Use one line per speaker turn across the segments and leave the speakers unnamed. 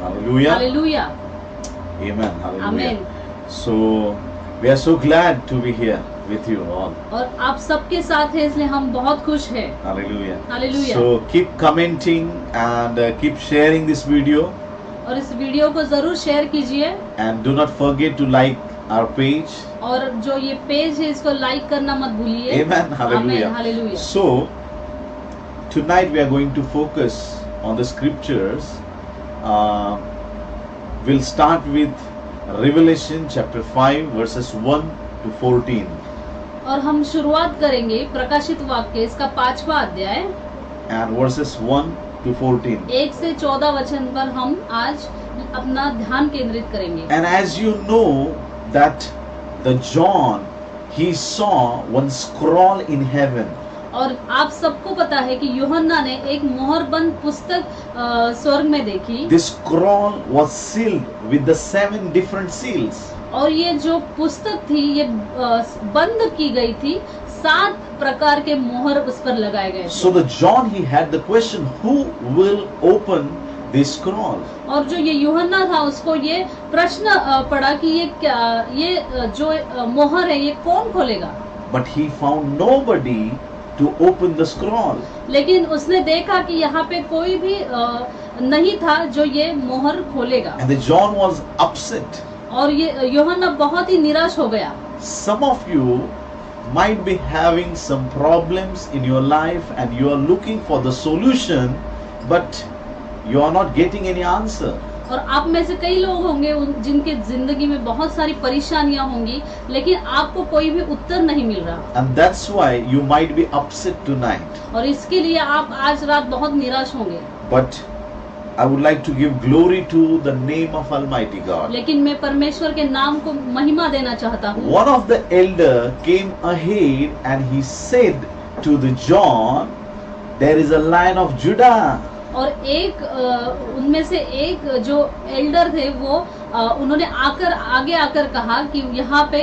Hallelujah.
Hallelujah,
Amen. Hallelujah.
Amen.
So we are so glad to be here with you all.
और आप सबके साथ हैं इसलिए हम बहुत खुश हैं।
Hallelujah.
Hallelujah.
So keep commenting and keep sharing this video,
और इस वीडियो को जरूर शेयर कीजिए
and do not forget to like our page.
और जो ये पेज है इसको लाइक करना मत भूलिए।
Amen. Hallelujah.
Amen, hallelujah.
So tonight we are going to focus on the scriptures. We'll start with Revelation chapter 5 verses 1 to 14.
और हम शुरुआत करेंगे प्रकाशित वाक्य इसका 5वां अध्याय
And verses 1 to 14.
1 से 14 वचन पर हम आज अपना ध्यान केंद्रित करेंगे।
And as you know that the John, he saw one scroll in heaven.
और आप सबको पता है कि यूहन्ना ने एक मोहरबंद पुस्तक स्वर्ग में देखी।
This scroll was sealed with the 7 different seals.
और ये जो पुस्तक थी ये बंद की गई थी, 7 प्रकार के मोहर उस पर लगाए गए
So
थे।
the John, he had the question, who will open this scroll?
और जो ये यूहन्ना था उसको ये प्रश्न पड़ा कि ये जो मोहर है ये कौन खोलेगा।
But he found nobody to open the scroll.
लेकिन उसने देखा कि यहाँ पे कोई भी नहीं था जो ये मोहर खोलेगा।
And the John was upset.
और ये यूहन्ना बहुत ही निराश हो गया।
Some of you might be having some problems in your life and you are looking for the solution, but you are not getting any answer.
और आप में से कई लोग होंगे जिनके जिंदगी में बहुत सारी परेशानियां होंगी, लेकिन आपको कोई भी उत्तर नहीं मिल रहा।
And that's why you might be upset tonight.
और इसके लिए आप आज रात बहुत निराश होंगे।
But I would like to give glory to the name of Almighty God.
लेकिन मैं परमेश्वर के नाम को महिमा देना चाहता हूँ।
One of the elder came ahead and he said to the John, there is a Lion of Judah.
और एक उनमें से एक जो एल्डर थे वो उन्होंने आगे आकर कहा कि यहाँ पे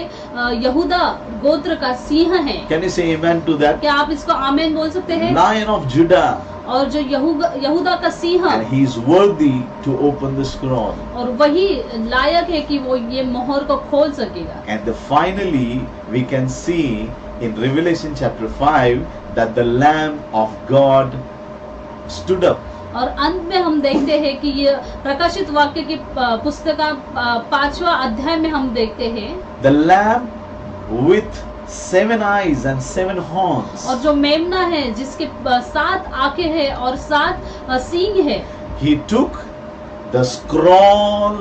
यहूदा गोत्र का सिंह है।
Can you say amen to that?
क्या आप इसको आमेन बोल सकते हैं?
Lion of Judah.
और जो यहूदा का Singh,
And he is worthy to open the scroll.
और वही लायक है कि वो ये मोहर को खोल सकेगा।
And finally we can see in Revelation chapter 5 that the Lamb of God stood up.
और अंत में हम देखते हैं कि ये प्रकाशित वाक्य की पुस्तक का 5वां अध्याय में हम देखते हैं
The Lamb with 7 eyes and 7 horns.
और जो मेमना है जिसके 7 आंखें हैं और 7 सींग है।
He took the scroll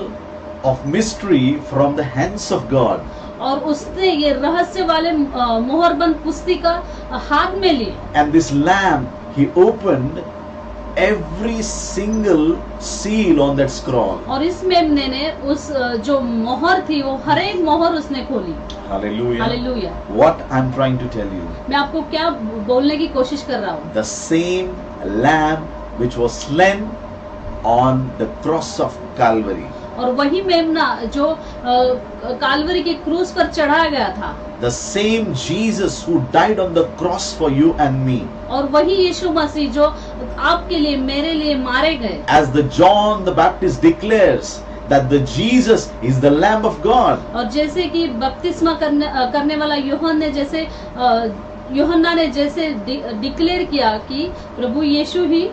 of mystery from the hands of God.
और उसने ये रहस्य वाले मोहरबंद पुस्तिका हाथ में ली।
And this Lamb, he opened every single seal on that scroll.
और इस मेमने ने उस जो मोहर थी वो हर एक मोहर उसने खोली।
Hallelujah.
Hallelujah.
What I'm trying to tell you.
मैं आपको क्या बोलने की कोशिश कर रहा हूँ?
The same Lamb which was slain on the cross of Calvary.
और वही मेमना जो कालवरी के क्रूस पर चढ़ाया गया था।
The same Jesus who died on the cross for you and me.
और वही यीशु मसीह जो आपके लिए मेरे लिए मारे गए।
As the John the Baptist declares that the Jesus is the Lamb of God.
और जैसे कि बपतिस्मा करने वाला यूहन्ना ने जैसे डिक्लेयर किया कि प्रभु यीशु ही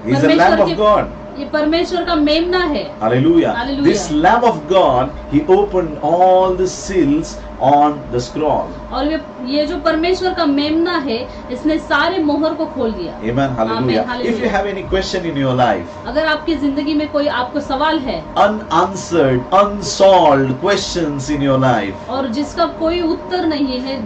He is the Lamb of God.
ये परमेश्वर का मेमना है।
Hallelujah.
Hallelujah.
This Lamb of God, he opened all the seals on the scroll.
और ये जो परमेश्वर का मेमना है इसने सारे मोहर को खोल दिया।
Amen. Hallelujah.
Hallelujah.
If you have any question in your life,
अगर आपकी जिंदगी में कोई आपको सवाल है,
unanswered, unsolved questions in your life,
और जिसका कोई उत्तर नहीं है,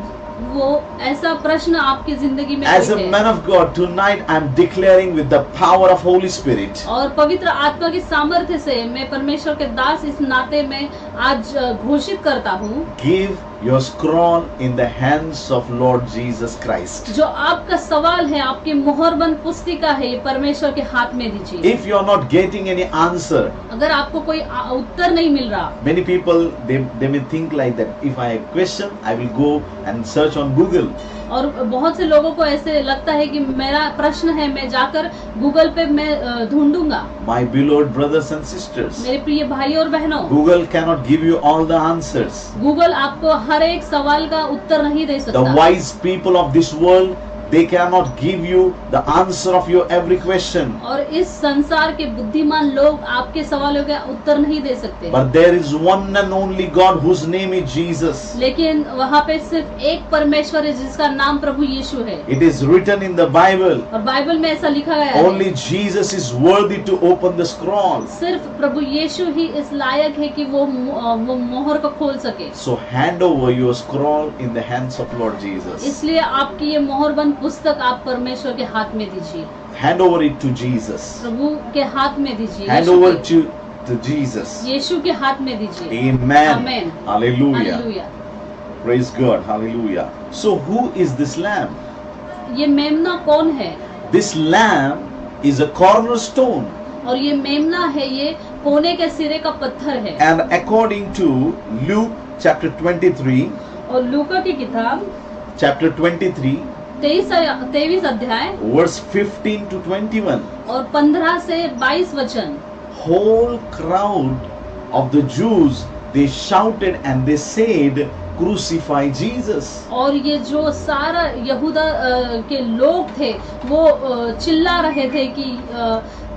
वो ऐसा प्रश्न आपकी जिंदगी में
as a
कोई है,
man of God, tonight I am declaring with the power of Holy Spirit,
और पवित्र आत्मा की सामर्थ्य से मैं परमेश्वर के दास इस नाते में आज घोषित करता हूँ,
give your scroll in the hands of Lord Jesus Christ.
जो आपका सवाल है, आपकी मोहरबंद पुस्तिका है, ये परमेश्वर के हाथ में दीजिए।
If you are not getting any answer,
अगर आपको कोई उत्तर नहीं मिल रहा,
many people they may think like that. If I have a question, I will go and search on Google.
और बहुत से लोगों को ऐसे लगता है कि मेरा प्रश्न है, मैं जाकर गूगल पे मैं ढूंढूंगा।
My beloved brothers and sisters,
मेरे प्रिय भाई और बहनों,
Google cannot give you all the answers.
Google आपको हर एक सवाल का उत्तर नहीं दे
The
सकता।
wise people of this world, they cannot give you the answer of your every question.
और इस संसार के बुद्धिमान लोग आपके सवालों का उत्तर नहीं दे सकते।
But there is one and only God whose name is Jesus.
लेकिन वहाँ पे सिर्फ एक परमेश्वर है जिसका नाम प्रभु यीशु है।
It is written in the Bible.
और बाइबल में ऐसा लिखा गया है,
Only Jesus is worthy to open the scroll.
सिर्फ प्रभु यीशु ही इस लायक है कि वो मोहर को खोल सके।
So hand over your scroll in the hands of Lord Jesus.
इसलिए आपकी ये मोहरबंद पुस्तक आप परमेश्वर के हाथ में दीजिए,
Hand over it to Jesus.
प्रभु के हाथ में दीजिए,
Hand over to Jesus.
यीशु के हाथ में दीजिए।
Amen.
Amen.
Hallelujah.
Hallelujah.
Praise God. Hallelujah. So who is this lamb?
ये मेमना कौन है?
This lamb is a cornerstone.
और ये मेमना है, ये कोने के सिरे का पत्थर है।
And according to Luke chapter 23,
और लूका की किताब
chapter 23,
23 अध्याय
verse 15 to 21,
और 15 से 22 वचन,
whole crowd of the Jews, they shouted and they said, crucify Jesus.
और ये जो सारा यहूदा के लोग थे वो चिल्ला रहे थे कि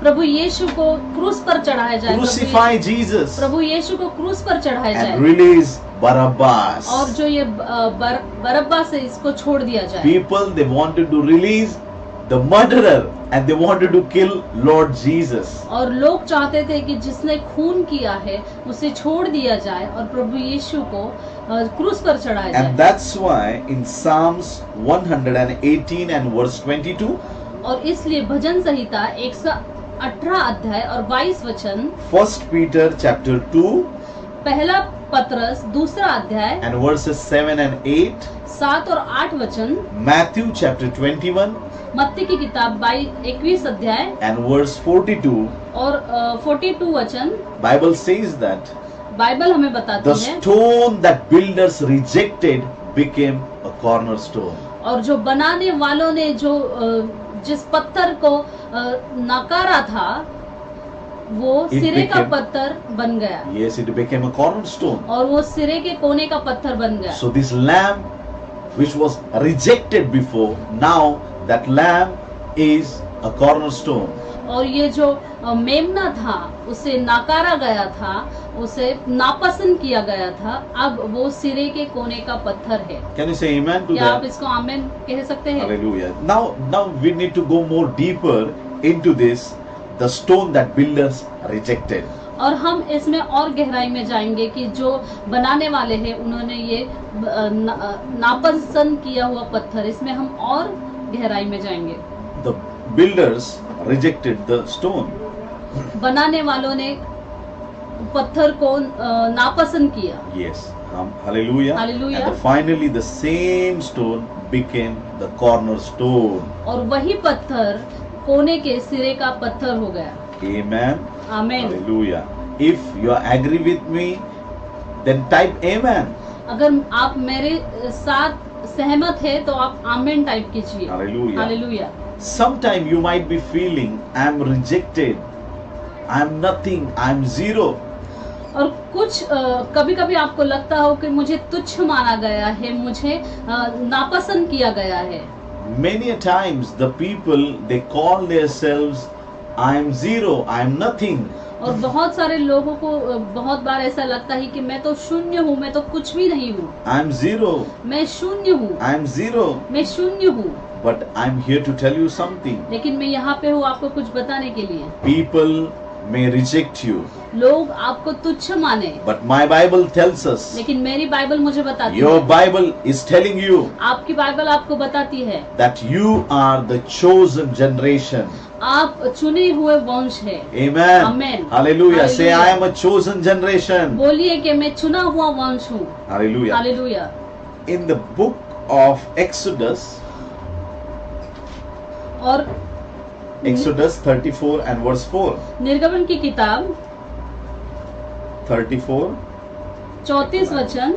प्रभु यीशु को क्रूस पर चढ़ाया जाए,
Crucify Jesus
प्रभु यीशु को क्रूस पर चढ़ाया
and
जाए
release Barabbas.
और जो ये बरब्बा से इसको छोड़ दिया जाए।
People, they wanted to release the murderer and they wanted to kill Lord Jesus.
और लोग चाहते थे कि जिसने खून किया है उसे छोड़ दिया जाए और प्रभु यीशु को क्रूस पर चढ़ाया जाए।
And that's why in Psalms 118 and verse 22,
और इसलिए भजन संहिता 118 अध्याय और 22 वचन,
1 Peter chapter 2
पहला पत्रस दूसरा अध्याय
and verses 7 and 8,
7 और 8 वचन,
Matthew chapter 21
मत्ती की किताब 21 अध्याय
and verse 42,
और 42 वचन,
Bible says that
बाइबल हमें
the
बताती है
stone that builders rejected became a cornerstone.
और जो बनाने वालों ने जो जिस पत्थर को नकारा था वो
It
सिरे का
became-
पत्थर बन गया
Yes, it became a cornerstone.
और वो सिरे के कोने का पत्थर बन गया।
So this lamb which was rejected before, now that lamb is a cornerstone.
और ये जो मेमना था उसे नकारा गया था, उसे नापसंद किया गया था, अब वो सिरे के कोने का पत्थर है।
Can you say amen to
क्या आप
that?
इसको आमेन कह सकते हैं?
Hallelujah. Now we need to go more deeper into this, the stone that builders rejected.
और हम इसमें और गहराई में जाएंगे कि जो बनाने वाले हैं उन्होंने ये नापसंद किया हुआ पत्थर, इसमें हम और गहराई में जाएंगे।
The builders rejected the stone.
बनाने वालों ने पत्थर को नापसंद किया।
Yes. Hallelujah.
Hallelujah.
And finally the same stone became the cornerstone.
और वही पत्थर कोने के सिरे का पत्थर हो गया।
Amen.
Amen.
Hallelujah. If you agree with me, then type amen.
अगर आप मेरे साथ सहमत है तो आप आमेन टाइप कीजिए।
Hallelujah.
Hallelujah.
Sometime you might be feeling, I am rejected, I am nothing, I am zero.
और कुछ कभी कभी आपको लगता हो कि मुझे तुच्छ माना गया है, मुझे नापसंद किया गया है।
Many a times the people, they call themselves, I am zero, I am nothing.
और बहुत सारे लोगों को बहुत बार ऐसा लगता है कि मैं तो शून्य हूँ, मैं तो कुछ भी नहीं हूँ,
I am zero,
मैं शून्य हूँ,
I am zero.
मैं शून्य हूँ।
But I am here to tell you something.
लेकिन मैं यहाँ पे हूँ आपको कुछ बताने के लिए।
People may reject you,
लोग आपको तुच्छ माने,
but my Bible tells us,
लेकिन मेरी बाइबल मुझे बताती
your
है,
Bible is telling you
आपकी बाइबल आपको बताती है,
that you are the chosen generation.
आप चुने हुए वंश है।
Amen.
Amen.
Hallelujah. Say,
Hallelujah.
I am a chosen generation.
बोलिए कि मैं चुना हुआ वंश हूँ।
Hallelujah.
Hallelujah.
in the book of Exodus,
और
Exodus 34 and verse 4.
निर्गमन की किताब
34
34 वचन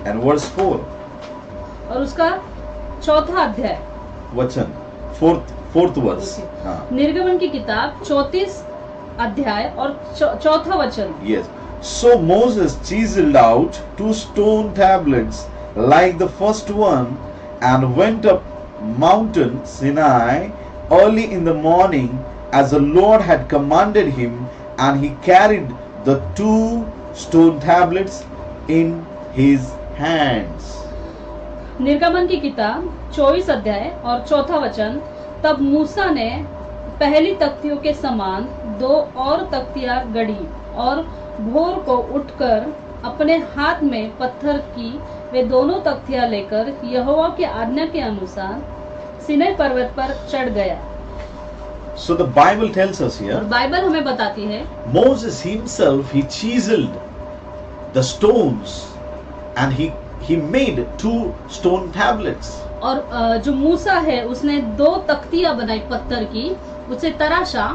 and verse 4.
और उसका चौथा अध्याय।
वचन, fourth verse.
Okay.
हाँ.
निर्गमन की किताब 34 अध्याय और चौथा वचन।
Yes. So Moses chiseled out 2 stone tablets like the first one and went up mountain Sinai early in the morning as the Lord had commanded him, and he carried the 2 stone tablets in his hands.
निर्गमन की किताब 24 अध्याय और चौथा वचन। तब मूसा ने पहली तख्तियों के समान 2 और तख्तियां गढ़ी और भोर को उठकर अपने हाथ में पत्थर की वे दोनों तख्तियां लेकर यहोवा की आज्ञा के अनुसार सीनै पर्वत पर चढ़ गया।
So the Bible tells us
और
here,
बाइबल हमें बताती है
Moses himself, he chiseled the stones and he made 2 stone tablets.
और जो मूसा है उसने 2 तख्तियां बनाई पत्थर की, उसे तराशा।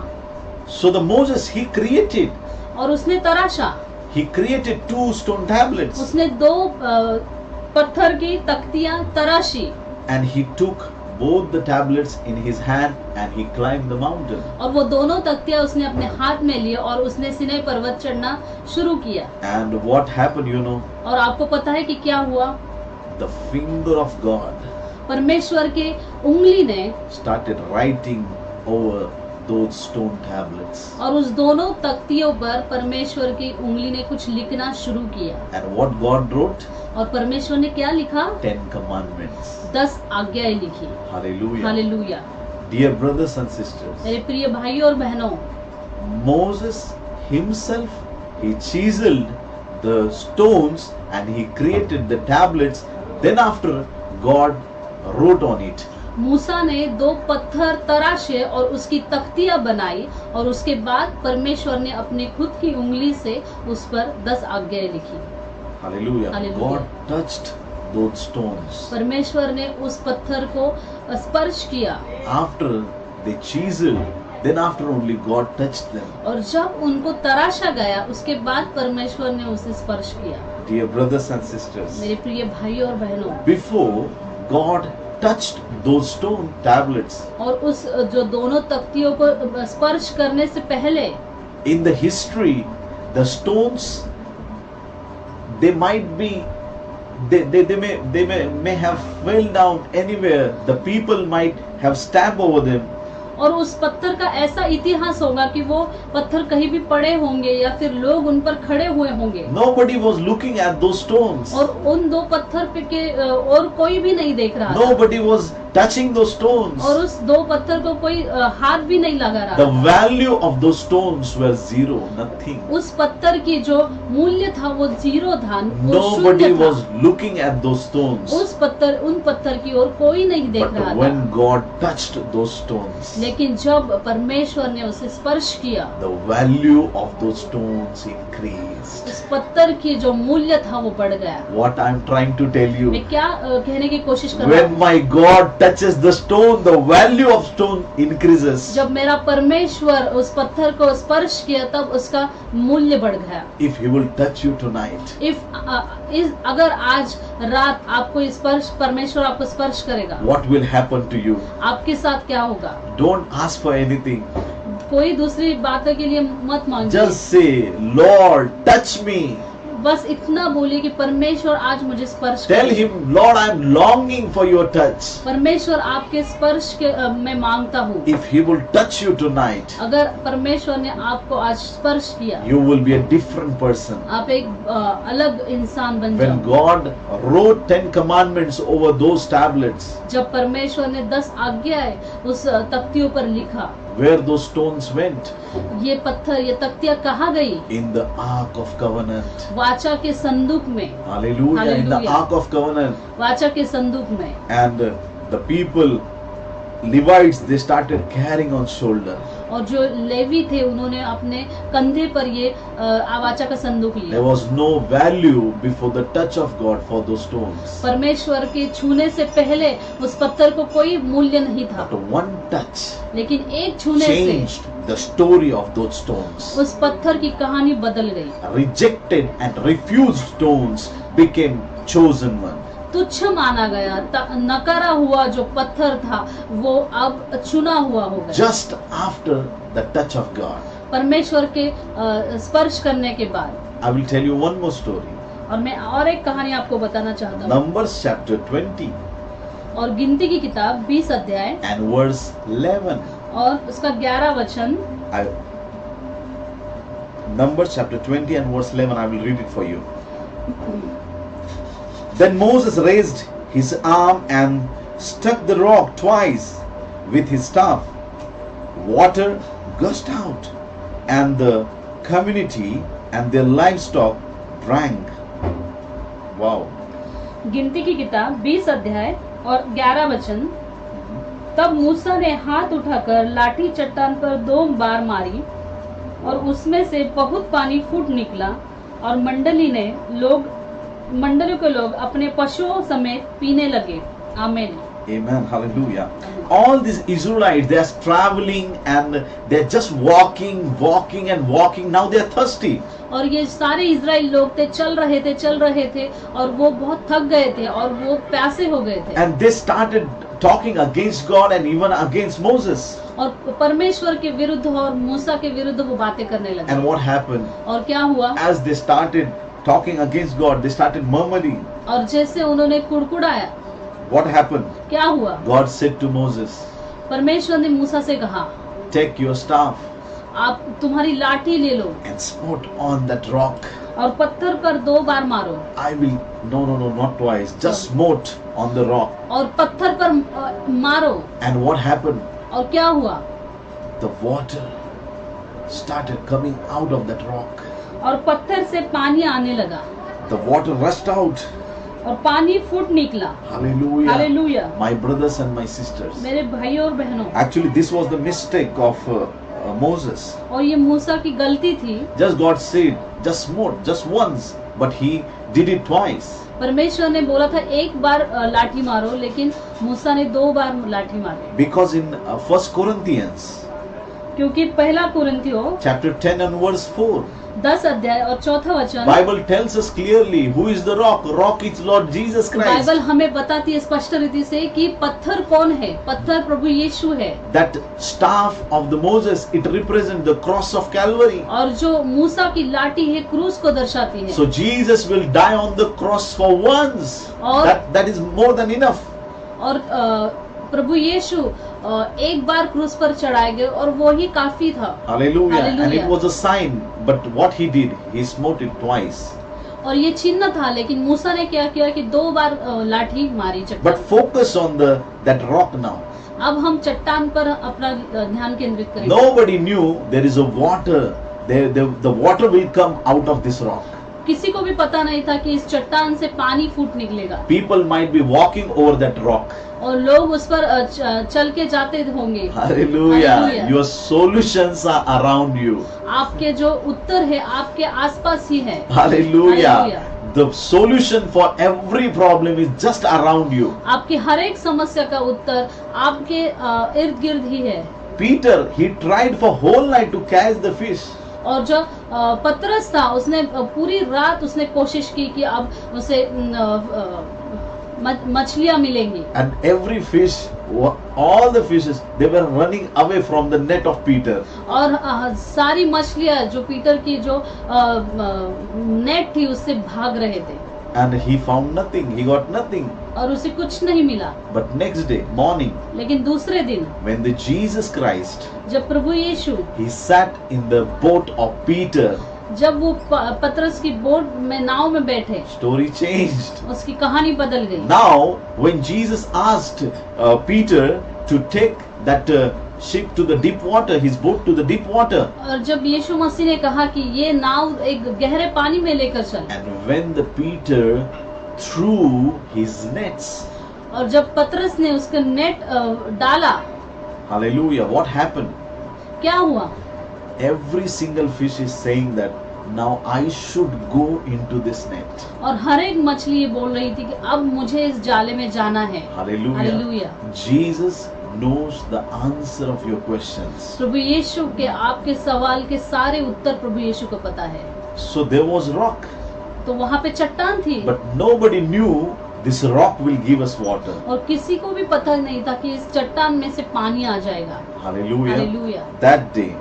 So the Moses, he created
और उसने तराशा,
2 stone tablets,
उसने 2 पत्थर की तख्तियां तराशी
and he took both the tablets in his hand and he climbed the mountain.
और वो दोनों तख्तियां उसने अपने हाथ में लिए और उसने सीनै पर्वत चढ़ना शुरू किया।
And what happened, you know?
और आपको पता है कि क्या हुआ?
The finger of God
परमेश्वर के उंगली ने
started writing over those stone tablets.
और उस दोनों तख्तियों पर परमेश्वर की उंगली ने कुछ लिखना शुरू किया।
And what God wrote?
और परमेश्वर ने क्या लिखा?
10 commandments.
10 आज्ञाएं लिखी।
Hallelujah.
Hallelujah.
Dear brothers and sisters,
मेरे प्रिय भाइयों और बहनों,
Moses himself, he chiseled the stones and he created the tablets. Then after, God wrote on it.
मूसा ने 2 पत्थर तराशे और उसकी तख्तियां बनाई और उसके बाद परमेश्वर ने अपनी खुद की उंगली से उस पर 10 आज्ञाएं लिखी।
Hallelujah.
Hallelujah.
God touched those stones.
परमेश्वर ने उस पत्थर को स्पर्श किया।
After they chiseled, then after only God touched them.
और जब उनको तराशा गया उसके बाद परमेश्वर ने उसे स्पर्श किया।
Dear brothers and sisters,
मेरे प्रिय भाइयों और बहनों,
before God touched those stone tablets,
और उस जो दोनों तख्तियों को स्पर्श करने से पहले
in the history, the stones, they might be, they may have fell down anywhere. The people might have stamped over them.
और उस पत्थर का ऐसा इतिहास होगा कि वो पत्थर कहीं भी पड़े होंगे या फिर लोग उन पर खड़े हुए होंगे।
Nobody was looking at those stones.
और उन 2 पत्थर पे के और कोई भी नहीं देख रहा था।
Nobody was touching those stones.
और उस 2 पत्थर को कोई हाथ भी नहीं लगा रहा
The
था।
value of those stones were zero, nothing.
उस पत्थर की जो मूल्य था वो 0 था, वो
Nobody
शून्य
was
था।
looking at those stones.
उन पत्थर की ओर कोई नहीं देख रहा
But when
था।
God touched those stones,
लेकिन जब परमेश्वर ने उसे स्पर्श किया,
the value of those stones increased.
उस पत्थर की जो मूल्य था वो बढ़ गया।
What I'm trying to tell you,
मैं क्या कहने की कोशिश कर रहा
when
हूँ?
my God touches the stone, the value of stone increases.
जब मेरा परमेश्वर उस पत्थर को स्पर्श किया तब उसका मूल्य बढ़ गया।
If He will touch you tonight,
अगर आज रात आपको स्पर्श परमेश्वर आपको स्पर्श करेगा,
what will happen to you?
आपके साथ क्या होगा?
Don't ask for anything.
कोई दूसरी बातों के लिए मत मांगिए।
Just say, Lord, touch me.
बस इतना बोलिए कि परमेश्वर आज मुझे स्पर्श
Tell
करे।
Him, Lord, I'm longing for your touch.
परमेश्वर आपके स्पर्श के मैं मांगता हूँ।
If He will touch you tonight,
अगर परमेश्वर ने आपको आज स्पर्श किया,
you will be a different person.
आप एक अलग इंसान बन
When
जाओ।
God wrote 10 commandments over those tablets,
जब परमेश्वर ने 10 आज्ञाएं उस तख्तियों पर लिखा,
where those stones went?
ये पत्थर ये तख्तियां कहाँ गई?
In the Ark of Covenant.
वाचा के संदूक में।
Hallelujah. In the
Hallelujah.
Ark of Covenant.
वाचा के संदूक में।
And the people, Levites, they started carrying on shoulder.
और जो लेवी थे उन्होंने अपने कंधे पर ये आवाचा का संदूक
There
लिया।
was no value before the touch of God for those stones.
परमेश्वर के छूने से पहले उस पत्थर को कोई मूल्य नहीं था,
But one touch
लेकिन एक छूने से
changed the story of those stones.
उस पत्थर की कहानी बदल गई।
Rejected and refused stones became chosen one.
तुच्छ माना गया, नकारा हुआ जो पत्थर था वो अब चुना हुआ हो गया।
Just after the touch of God.
परमेश्वर के स्पर्श करने के बाद।
I will tell you one more story.
और मैं और एक कहानी आपको बताना चाहता हूँ।
Numbers chapter 20
और गिनती की किताब 20 अध्याय
and verse 11.
और उसका 11 वचन।
Numbers chapter 20 and verse 11. I will read it for you. Then Moses raised his arm and struck the rock twice with his staff. Water gushed out, and the community and their livestock drank. Wow.
गिनती की किताब 20 अध्याय और 11 वचन। तब मूसा ने हाथ उठाकर लाठी चट्टान पर 2 बार मारी और उसमें से बहुत पानी फूट निकला और मंडली के लोग अपने पशुओं समेत पीने लगे। आमीन।
Amen. Hallelujah. All these Israelites, they are traveling and they're just walking and walking. Now they are thirsty.
और ये सारे इजराइल लोग थे, चल रहे थे और वो बहुत थक गए थे और वो प्यासे हो गए थे।
And they started talking against God and even against Moses.
और परमेश्वर के विरुद्ध और मूसा के विरुद्ध वो बातें करने लगे।
And what happened?
और क्या हुआ?
As they started talking against God, they started murmuring.
और जैसे उन्होंने कुड़कुड़ाया,
What happened?
क्या हुआ?
God said to Moses,
परमेश्वर ने मूसा से कहा,
take your staff
आप तुम्हारी लाठी ले लो
and smote on that rock.
और पत्थर पर 2 बार मारो।
I will, no, not twice, just smote on the rock.
और पत्थर पर मारो।
And what happened?
और क्या हुआ?
The water started coming out of that rock.
और पत्थर से पानी आने लगा।
The water rushed out.
और पानी फूट निकला।
Hallelujah.
Hallelujah.
My brothers and my sisters.
मेरे भाइयों और बहनों,
Actually, this was the mistake of Moses.
और ये मूसा की गलती थी।
Just God said, just smote, just once, but he did it twice.
परमेश्वर ने बोला था 1 बार लाठी मारो, लेकिन मूसा ने 2 बार लाठी मारी।
Because in 1 Corinthians
क्योंकि पहला कुरिन्थियों
chapter 10 and verse 4,
10 अध्याय और 4 वचन,
Bible tells us clearly who is the rock. Rock is Lord Jesus Christ.
Bible हमें बताती है स्पष्ट रीति से कि पत्थर कौन है। पत्थर प्रभु यीशु है।
That staff of the Moses, it represents the cross of Calvary.
और जो मूसा की लाठी है क्रूस को दर्शाती है।
So Jesus will die on the cross for once.
और
That is more than enough.
और प्रभु यीशु 1 बार क्रूस पर चढ़ाए गए और वो ही काफी था।
Hallelujah. And
Hallelujah.
it was a sign, but what he did, he smote it twice.
और ये चिन्ह था, लेकिन मूसा ने क्या किया कि 2 बार लाठी मारी
But
चट्टान।
focus on that rock now.
अब हम चट्टान पर अपना ध्यान केंद्रित करेंगे।
Nobody knew there is a water. The water will come out of this rock.
किसी को भी पता नहीं था कि इस चट्टान से पानी फूट निकलेगा।
People might be walking over that rock.
और लोग उस पर चल के जाते होंगे।
Hallelujah.
Hallelujah.
Your solutions are around you.
आपके जो उत्तर है आपके आसपास ही है।
Hallelujah.
Hallelujah.
The solution for every problem is just around you.
आपकी हर एक समस्या का उत्तर आपके इर्द गिर्द ही है।
Peter, he tried for whole night to catch the fish.
और जो पतरस था उसने पूरी रात उसने कोशिश की कि अब उसे मछलियां मिलेंगी।
And every fish, all the fishes, they were running away from the net of Peter.
और सारी मछलियां जो पीटर की जो नेट थी उससे भाग रहे थे।
And he found nothing. He got nothing.
और उसे कुछ नहीं मिला।
But next day, morning,
लेकिन दूसरे दिन
when the Jesus Christ,
जब प्रभु यीशु
he sat in the boat of Peter,
जब वो पतरस की बोट में नाव में बैठे,
story changed.
उसकी कहानी बदल गई।
Now, when Jesus asked Peter to take that ship to the deep water, his boat to the deep water,
और जब यीशु मसीह ने कहा कि ये नाव एक गहरे पानी में लेकर चल,
and when the Peter threw his nets,
और जब पतरस ने उसका नेट डाला,
hallelujah, what happened?
क्या हुआ?
Every single fish is saying that now I should go into this net.
और हर एक मछली ये बोल रही थी कि अब मुझे इस जाले में जाना है।
Hallelujah.
Hallelujah.
Jesus knows the answer of your questions.
प्रभु यीशु के आपके सवाल के सारे उत्तर प्रभु यीशु को पता है।
So there was rock,
तो वहाँ पे चट्टान थी
but nobody knew this rock will give us water.
और किसी को भी पता नहीं था कि इस चट्टान में से पानी आ जाएगा।
Hallelujah.
हालेलुया।
That day,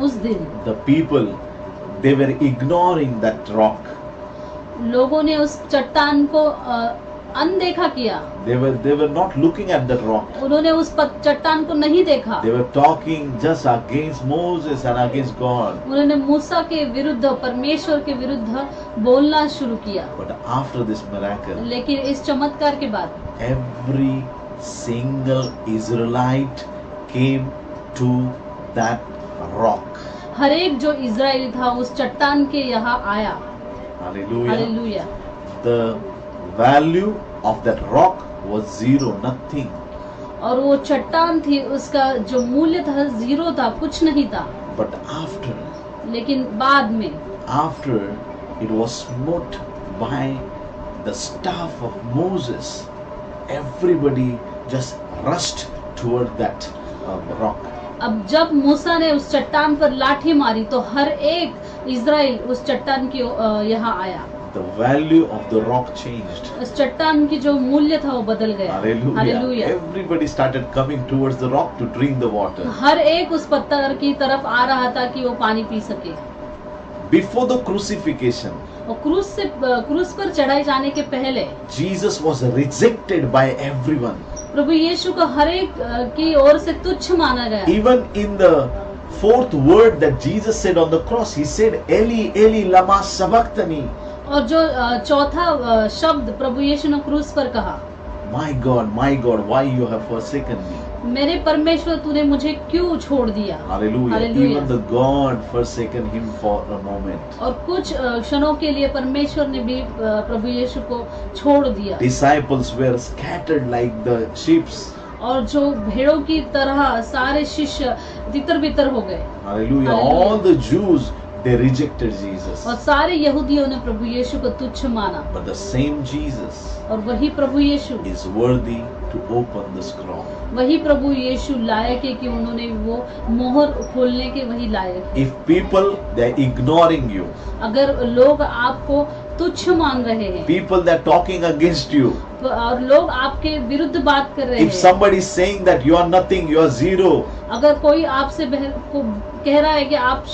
उस दिन
the people, they were ignoring that rock.
लोगों ने उस चट्टान को अनदेखा किया।
They were not looking at that rock.
उन्होंने उस चट्टान को नहीं देखा।
They were talking just against Moses and against God.
उन्होंने मूसा के विरुद्ध, परमेश्वर के विरुद्ध बोलना शुरू किया।
But after this miracle,
लेकिन इस चमत्कार के बाद
every single Israelite came to that rock.
हर एक जो इजराइली था उस चट्टान के यहाँ आया।
Hallelujah.
Hallelujah.
The value of that rock was zero, nothing.
और वो चट्टान थी, उसका जो मूल्य था जीरो था, कुछ नहीं था।
But after
लेकिन बाद में
it was smote by the staff of Moses, everybody just rushed toward that rock.
अब जब मूसा ने उस चट्टान पर लाठी मारी तो हर एक इजराइल उस चट्टान की यहाँ आया।
The value of the rock changed.
उस चट्टान की जो मूल्य था वो बदल गया।
Hallelujah.
Hallelujah.
Everybody started coming towards the rock to drink the water.
हर एक उस पत्थर की तरफ आ रहा था कि वो पानी पी सके।
Before the crucifixion,
और क्रूस पर चढ़ाए जाने के पहले
Jesus was rejected by everyone.
प्रभु यीशु को हर एक की ओर से तुच्छ माना गया।
Even in the fourth word that Jesus said on the cross, he said, Eli, Eli, lama sabachthani.
और जो चौथा शब्द प्रभु यीशु ने क्रूस पर कहा,
My God, why you have forsaken me?
मेरे परमेश्वर तूने मुझे क्यों छोड़ दिया?
Hallelujah.
Hallelujah.
Even the God forsaken him for a moment.
और कुछ क्षणों के लिए परमेश्वर ने भी प्रभु यीशु को छोड़ दिया।
Disciples were scattered like the sheep.
और जो भेड़ों की तरह सारे शिष्य तितर बितर हो गए।
Hallelujah.
Hallelujah.
All the Jews, they rejected Jesus.
और सारे यहूदियों ने प्रभु यीशु को तुच्छ माना।
But the same Jesus
और वही प्रभु यीशु,
is worthy to open the scroll.
वही प्रभु यीशु लायक है कि उन्होंने वो मोहर खोलने के वही लायक है।
If people, they are ignoring you,
अगर लोग आपको तुच्छ मान रहे हैं,
people that are talking against you,
और लोग आपके विरुद्ध बात कर रहे
if
हैं,
somebody is saying that you are nothing, you are zero,
अगर कोई आपसे को कह रहा है कि आप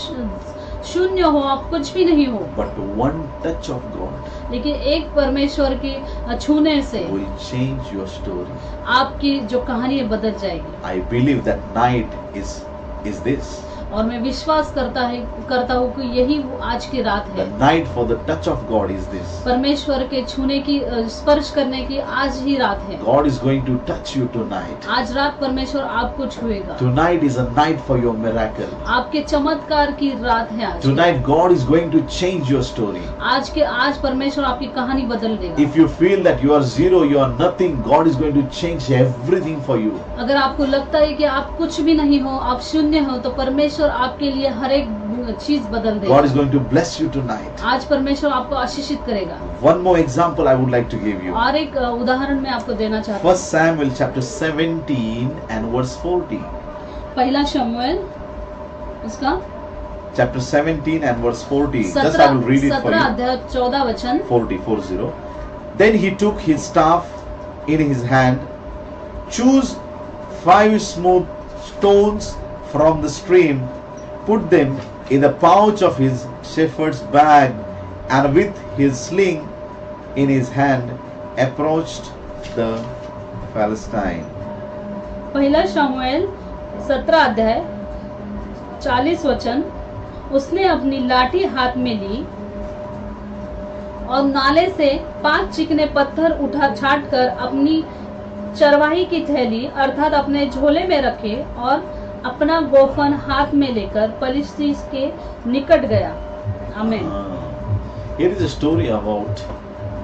शून्य हो, आप कुछ भी नहीं हो,
but one touch of God
लेकिन एक परमेश्वर के छूने से
will change your story.
आपकी जो कहानी है बदल जाएगी।
I believe that night is this.
और मैं विश्वास करता हूँ कि यही वो आज की रात
The
है।
night for the touch of God is this.
परमेश्वर के छूने की, स्पर्श करने की आज ही रात है।
God is going to touch you tonight.
आज रात परमेश्वर आपको छुएगा।
Tonight is a night for your miracle.
आपके चमत्कार की रात है आज।
Tonight God is going to change your story.
आज परमेश्वर आपकी कहानी बदल देगा।
If you feel that you are zero, you are nothing, God is going to change everything for you.
अगर आपको लगता है कि आप कुछ भी नहीं हो, आप शून्य हो, तो परमेश्वर आपके लिए हर एक चीज बदल देगा।
God is going to bless you tonight.
आज परमेश्वर आपको आशीषित करेगा।
One more example I would like to give you.
और एक उदाहरण मैं आपको देना चाहता हूँ।
1 Samuel chapter 17 and verse 40.
पहला शमूएल उसका
Chapter 17 and verse 40. Just I will read it for
17
you.
अध्याय 14 वचन।
40. Then he took his staff in his hand, chose 5 smooth stones from the stream, put them in the pouch of his shepherd's bag, and with his sling in his hand approached the Philistine.
पहला शमूएल 17 अध्याय 40 वचन। उसने अपनी लाठी हाथ में ली और नाले से 5 चिकने पत्थर उठा छाट कर अपनी चरवाही की थैली अर्थात अपने झोले में रखे और अपना गोफन हाथ में लेकर पलिश्ती के निकट गया। आमीन।
Here is a story about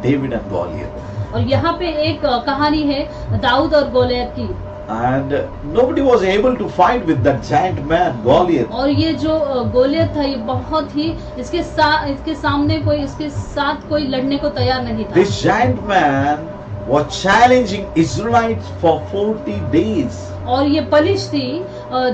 David and Goliath.
और यहाँ पे एक कहानी है दाऊद और गोलियत की।
And nobody was able to fight with that giant man, Goliath.
और ये जो गोलियत था, ये बहुत ही इसके सामने कोई, इसके साथ कोई लड़ने को तैयार नहीं था।
This giant man was challenging Israelites for 40 days.
और ये पलिश्ती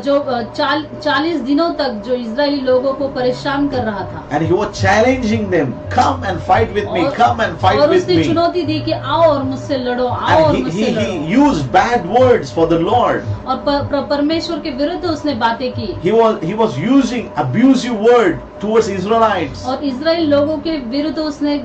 जो 40 दिनों तक जो इजरायली लोगों को परेशान कर रहा था।
And he was challenging them, come and fight with me, come and fight
और
with
उसने
me.
चुनौती दी कि आओ और मुझसे लड़ो, आओ और
And
मुझसे लड़ो।
he used bad words for the Lord.
और परमेश्वर के विरुद्ध उसने बातें की।
He was using abusive word towards Israelites.
और इजराइल लोगों के विरुद्ध उसने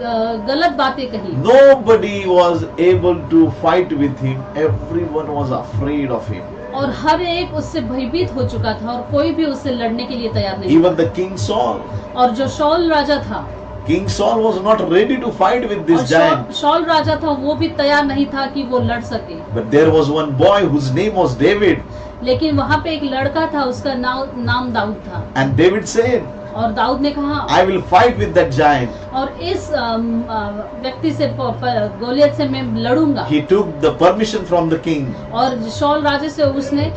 गलत बातें कही।
Nobody was able to fight with him. Everyone was afraid of him.
और हर एक उससे भयभीत हो चुका था और कोई भी उससे लड़ने के लिए तैयार नहीं
Even the King Saul.
था। और जो शौल राजा था,
King Saul was not ready to fight with this giant.
शौल राजा था, वो भी तैयार नहीं था कि वो लड़ सके।
But there was one boy whose name was David.
लेकिन वहाँ पे एक लड़का था, उसका नाम दाऊद था।
And David said,
और दाऊद ने कहा,
I will fight with that giant.
और इस व्यक्ति से, गोलियत से मैं लड़ूंगा।
He took the permission from the king.
और शौल राजा से उसने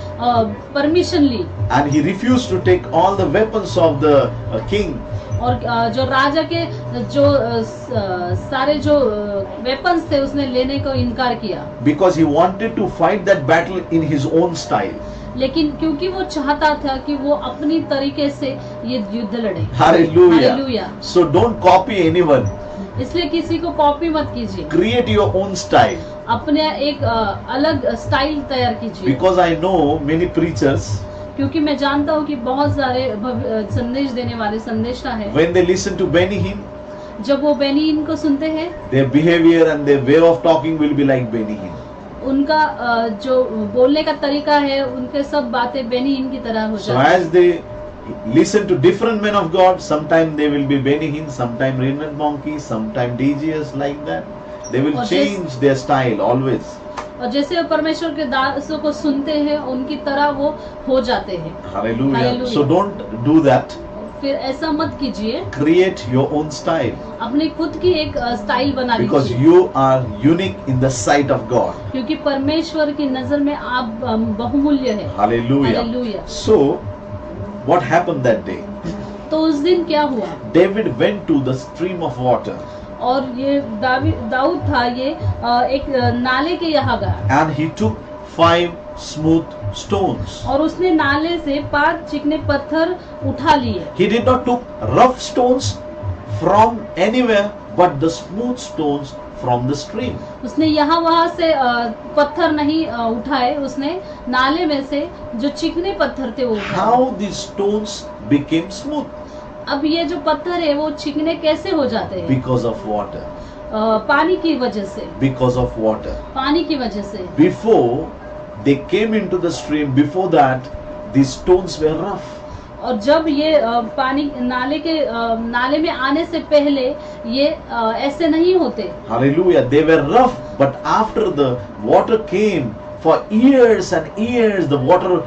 परमिशन ली।
And he refused to take all the weapons of the king.
और जो राजा के जो सारे जो वेपन्स थे उसने लेने को इनकार किया।
Because he wanted to fight that battle in his own style.
लेकिन क्योंकि वो चाहता था कि वो अपनी तरीके से ये युद्ध लड़े।
Hallelujah.
Hallelujah.
So don't copy anyone.
इसलिए किसी को कॉपी मत कीजिए।
Create your own style.
अपने एक अलग स्टाइल तैयार कीजिए।
Because I know many preachers,
क्योंकि मैं जानता हूँ कि बहुत सारे संदेश देने वाले संदेशा है,
when they listen to Benny Hinn,
जब वो बेनी हिन को सुनते हैं,
their behavior and their way of talking will be like Benny Hinn.
उनका जो बोलने का तरीका है, उनके सब बातें बेनी हिन की तरह हो
So
जाती हैं।
as they listen to different men of God, sometime they will be Benny Hinn, sometime Reinhard Bonnke, sometime DGS, like that. They will
और
change their style always.
और जैसे वो परमेश्वर के दासों को सुनते हैं, उनकी तरह वो हो जाते हैं।
Hallelujah.
Hallelujah.
So don't do that.
फिर ऐसा मत कीजिए।
Create your own style.
अपनी खुद की एक स्टाइल बना
Because
लीजिए।
you are unique in the sight of God.
क्योंकि परमेश्वर की नजर में आप बहुमूल्य है।
Hallelujah.
Hallelujah.
So, what happened that day?
तो उस दिन क्या हुआ?
David went to the stream of water
और ये दाऊद था, ये एक नाले के यहाँ गया
and he took 5 smooth stones.
और उसने नाले से 5 चिकने पत्थर उठा लिए।
He did not took rough stones from anywhere but the smooth stones from the stream.
उसने यहाँ वहाँ से पत्थर नहीं उठाए, उसने नाले में से जो चिकने पत्थर थे वो उठाए।
How these stones became smooth?
अब ये जो पत्थर है वो चिकने कैसे हो जाते हैं?
Because of water.
पानी की वजह से।
Because of water.
पानी की वजह से।
Before they came into the stream, before that these stones were rough.
और जब ये पानी नाले में आने से पहले ये ऐसे नहीं होते।
Hallelujah. They were rough, but after the water came, for years and years the water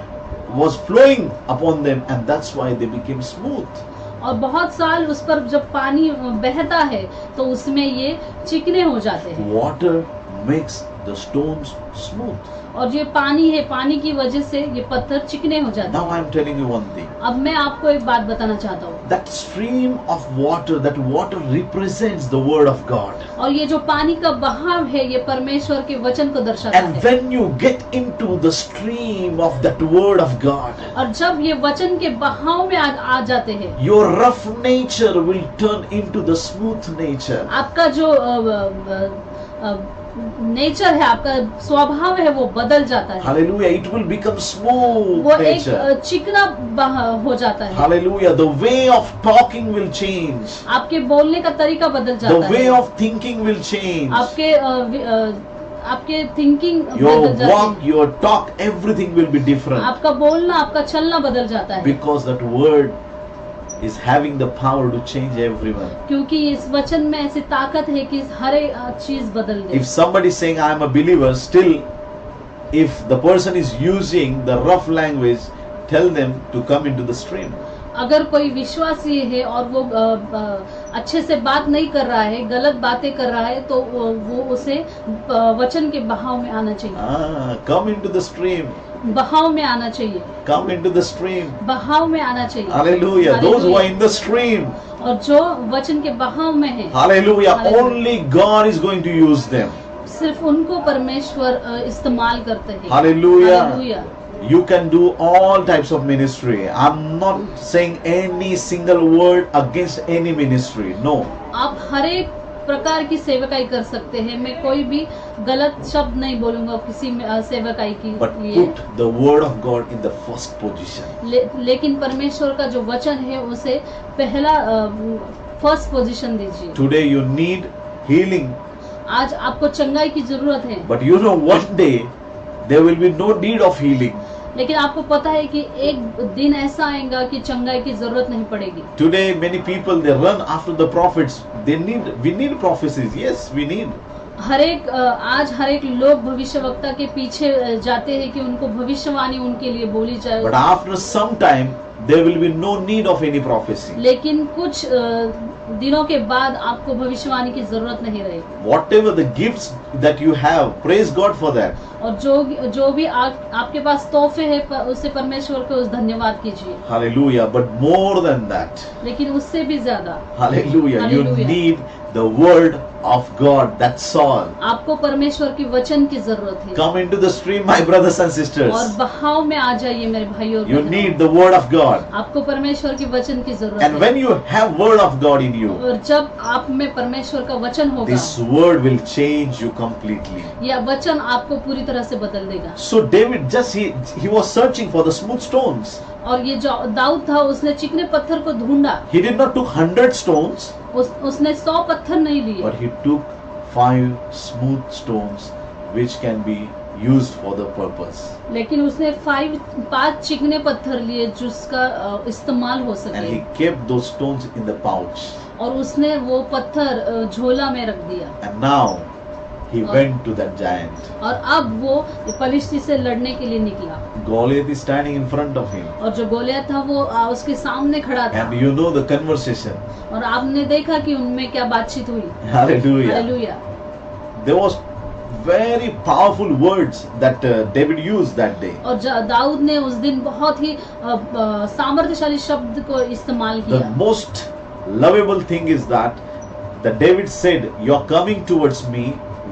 was flowing upon them, and that's why they became smooth.
और बहुत साल उस पर जब पानी बहता है तो उसमें ये चिकने हो जाते हैं।
Water makes the stones smooth.
और ये पानी है, पानी की वजह से ये पत्थर चिकने हो जाते
Now
हैं।
I am telling you one thing.
अब मैं आपको एक बात बताना चाहता हूँ।
That stream of water, that water represents the word of God.
और ये जो पानी का बहाव है, ये परमेश्वर के वचन को दर्शाता
And
है।
when you get into the stream of that word of God,
और जब ये वचन के बहाव में आ जाते हैं,
your rough nature will turn into the smooth nature.
आपका जो नेचर है, आपका स्वभाव है, वो बदल जाता है।
Hallelujah. It will become smooth
वो
nature.
एक चिकना हो जाता है।
Hallelujah. The way of talking will change.
आपके बोलने का तरीका बदल
The
जाता
way
है।
of thinking will change.
आपके थिंकिंग
Your
बदल जाती
walk,
है।
your talk, everything will be different.
आपका बोलना, आपका चलना बदल जाता है।
Because that word is having the power to change everyone.
क्योंकि इस वचन में ऐसी ताकत है कि हर एक चीज बदल दे।
If somebody is saying I am a believer, still if the person is using the rough language, tell them to come into the stream.
अगर कोई विश्वासी है और वो अच्छे से बात नहीं कर रहा है, गलत बातें कर रहा है, तो वो उसे वचन के बहाव में आना चाहिए।
Come into the stream.
बहाव में आना चाहिए,
Come into the stream.
बहाव में आना चाहिए।
Hallelujah. Those who are in the stream.
और जो वचन के बहाव में है,
Hallelujah.
Hallelujah.
Only God is going to use them.
सिर्फ उनको परमेश्वर इस्तेमाल करते हैं।
Hallelujah.
Hallelujah.
You can do all types of ministry. I'm not saying any single word against any ministry. No.
आप हर एक प्रकार की सेवकाई कर सकते हैं। मैं कोई भी गलत शब्द नहीं बोलूंगा किसी सेवकाई की
But
लिए।
put the word of God in the first position.
लेकिन परमेश्वर का जो वचन है उसे पहला फर्स्ट पोजीशन दीजिए।
Today you need healing.
आज आपको चंगाई की जरूरत है,
But you know, one day there will be no need of healing.
लेकिन आपको पता है कि एक दिन ऐसा आएगा कि चंगाई की जरूरत नहीं पड़ेगी।
Today many people they run after the prophets. We need prophecies. Yes, we need.
आज हर एक लोग भविष्यवक्ता के पीछे जाते हैं कि उनको भविष्यवाणी उनके लिए बोली जाए।
But after some time there will be no need of any prophecy.
लेकिन कुछ दिनों के बाद आपको भविष्यवाणी की जरूरत नहीं रहेगी।
Whatever the gifts that you have, praise God for that.
और जो भी आपके पास तोहफे हैं उससे परमेश्वर को धन्यवाद कीजिए।
Hallelujah. But more than that,
लेकिन उससे भी ज्यादा
hallelujah, you
Hallelujah.
need the word of God. That's all.
आपको परमेश्वर के वचन की जरूरत है।
Come into the stream, my brothers and sisters.
और बहाव में आ जाइए मेरे भाइयों और
You
बहनों।
need the word of God.
आपको परमेश्वर के वचन की जरूरत
And
है।
when you have word of God in you,
और जब आप में परमेश्वर का वचन होगा,
this word will change you completely.
यह वचन आपको पूरी तरह से बदल देगा।
So David he was searching for the smooth stones.
और ये जो दाऊद था उसने चिकने पत्थर को ढूंढा।
He did not took 100 stones,
उसने 100 पत्थर नहीं लिए,
but he took 5 smooth stones which can be used for the purpose.
लेकिन उसने 5 चिकने पत्थर लिए जिसका इस्तेमाल हो
And
सके।
he kept those stones in the pouch.
और उसने वो पत्थर झोला में रख दिया।
And now he went to that giant.
और अब वो पलिश्ती से लड़ने के लिए निकला।
Goliath is standing in front of him.
और जो गोलियत था वो उसके सामने खड़ा था।
And you know the conversation.
और आपने देखा कि उनमें क्या बातचीत हुई।
Hallelujah.
Hallelujah.
There was very powerful words that David used that day.
और दाऊद ने उस दिन बहुत ही सामर्थ्यशाली शब्द को इस्तेमाल
The
किया।
most lovable thing is that David said, "You are coming towards me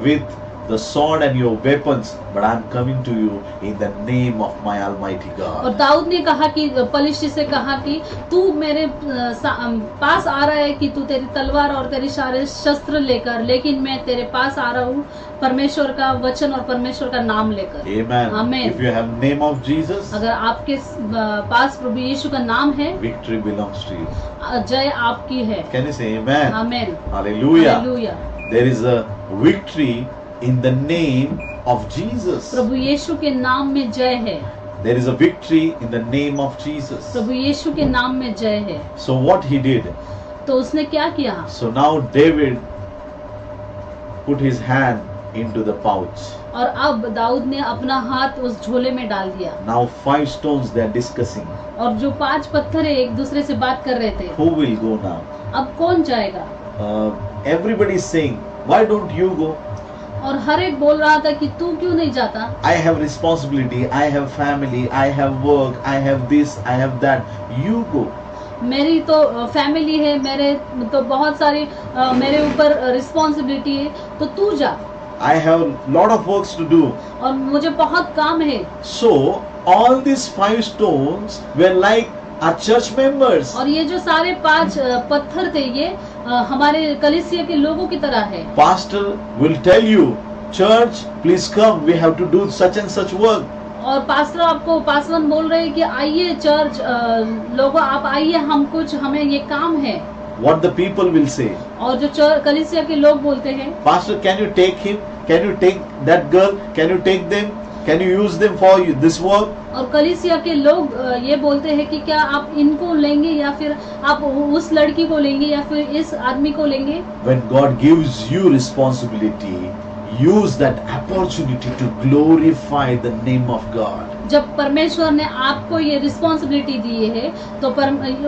with the sword and your weapons, but I am coming to you in the name of my Almighty
और
God."
Dawood ने कहा कि पलिश्ती से कहा कि तू मेरे पास आ रहा है कि तू तेरी तलवार और तेरी सारे शस्त्र लेकर, लेकिन मैं तेरे पास आ रहा हूँ परमेश्वर का वचन और परमेश्वर का नाम लेकर।
Amen.
Amen.
If you have name of Jesus,
अगर आपके पास प्रभु यीशु का नाम है,
victory belongs to you.
जय आपकी है।
Can you say amen?
Amen.
Hallelujah.
Hallelujah.
There is a victory in the name of Jesus.
प्रभु यीशु के नाम में जय है।
There is a victory in the name of Jesus.
प्रभु यीशु के नाम में जय है।
So what he did?
तो उसने क्या किया?
So now David put his hand into the pouch.
और अब दाऊद ने अपना हाथ उस झोले में डाल दिया।
Now 5 stones they are discussing.
और जो 5 पत्थर है एक दूसरे से बात कर रहे थे।
Who will go now?
अब कौन जाएगा?
Everybody is saying, why don't you go?
और हर एक बोल रहा था कि तू क्यों नहीं जाता?
I have responsibility, I have family, I have work, I have this, I have that. You go.
मेरी तो फैमिली है, मेरे तो बहुत सारी मेरे ऊपर रिस्पॉन्सिबिलिटी है, तो तू जा।
I have lot of works to do.
और मुझे बहुत काम है।
So all these 5 stones were like our church members.
और ये जो सारे 5 पत्थर थे ये हमारे कलीसिया के लोगों की तरह है।
Pastor will tell you, church, please come. We have to do such and such work.
और पासवान बोल रहे हैं कि आइए चर्च लोगों आप आइए, हमें ये काम है।
What the people will say?
और जो कलीसिया के लोग बोलते हैं,
Pastor, can you take him? Can you take that girl? Can you take them? Can you use them for this work?
और कलीसिया के लोग ये बोलते हैं कि क्या आप इनको लेंगे या फिर आप उस लड़की को लेंगे या फिर इस आदमी को लेंगे?
When God gives you responsibility, use that opportunity to glorify the name of God.
जब परमेश्वर ने आपको ये रिस्पॉन्सिबिलिटी दी है तो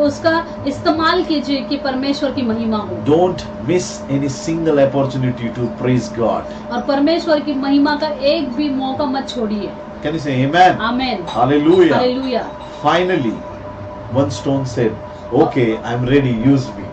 उसका इस्तेमाल कीजिए कि परमेश्वर की महिमा हो।
Don't miss any single opportunity to praise God.
और परमेश्वर की महिमा का एक भी मौका मत छोड़िए।
Can you say amen?
Amen.
Hallelujah.
Hallelujah.
Finally, one stone said, "Okay, I'm ready. Use me."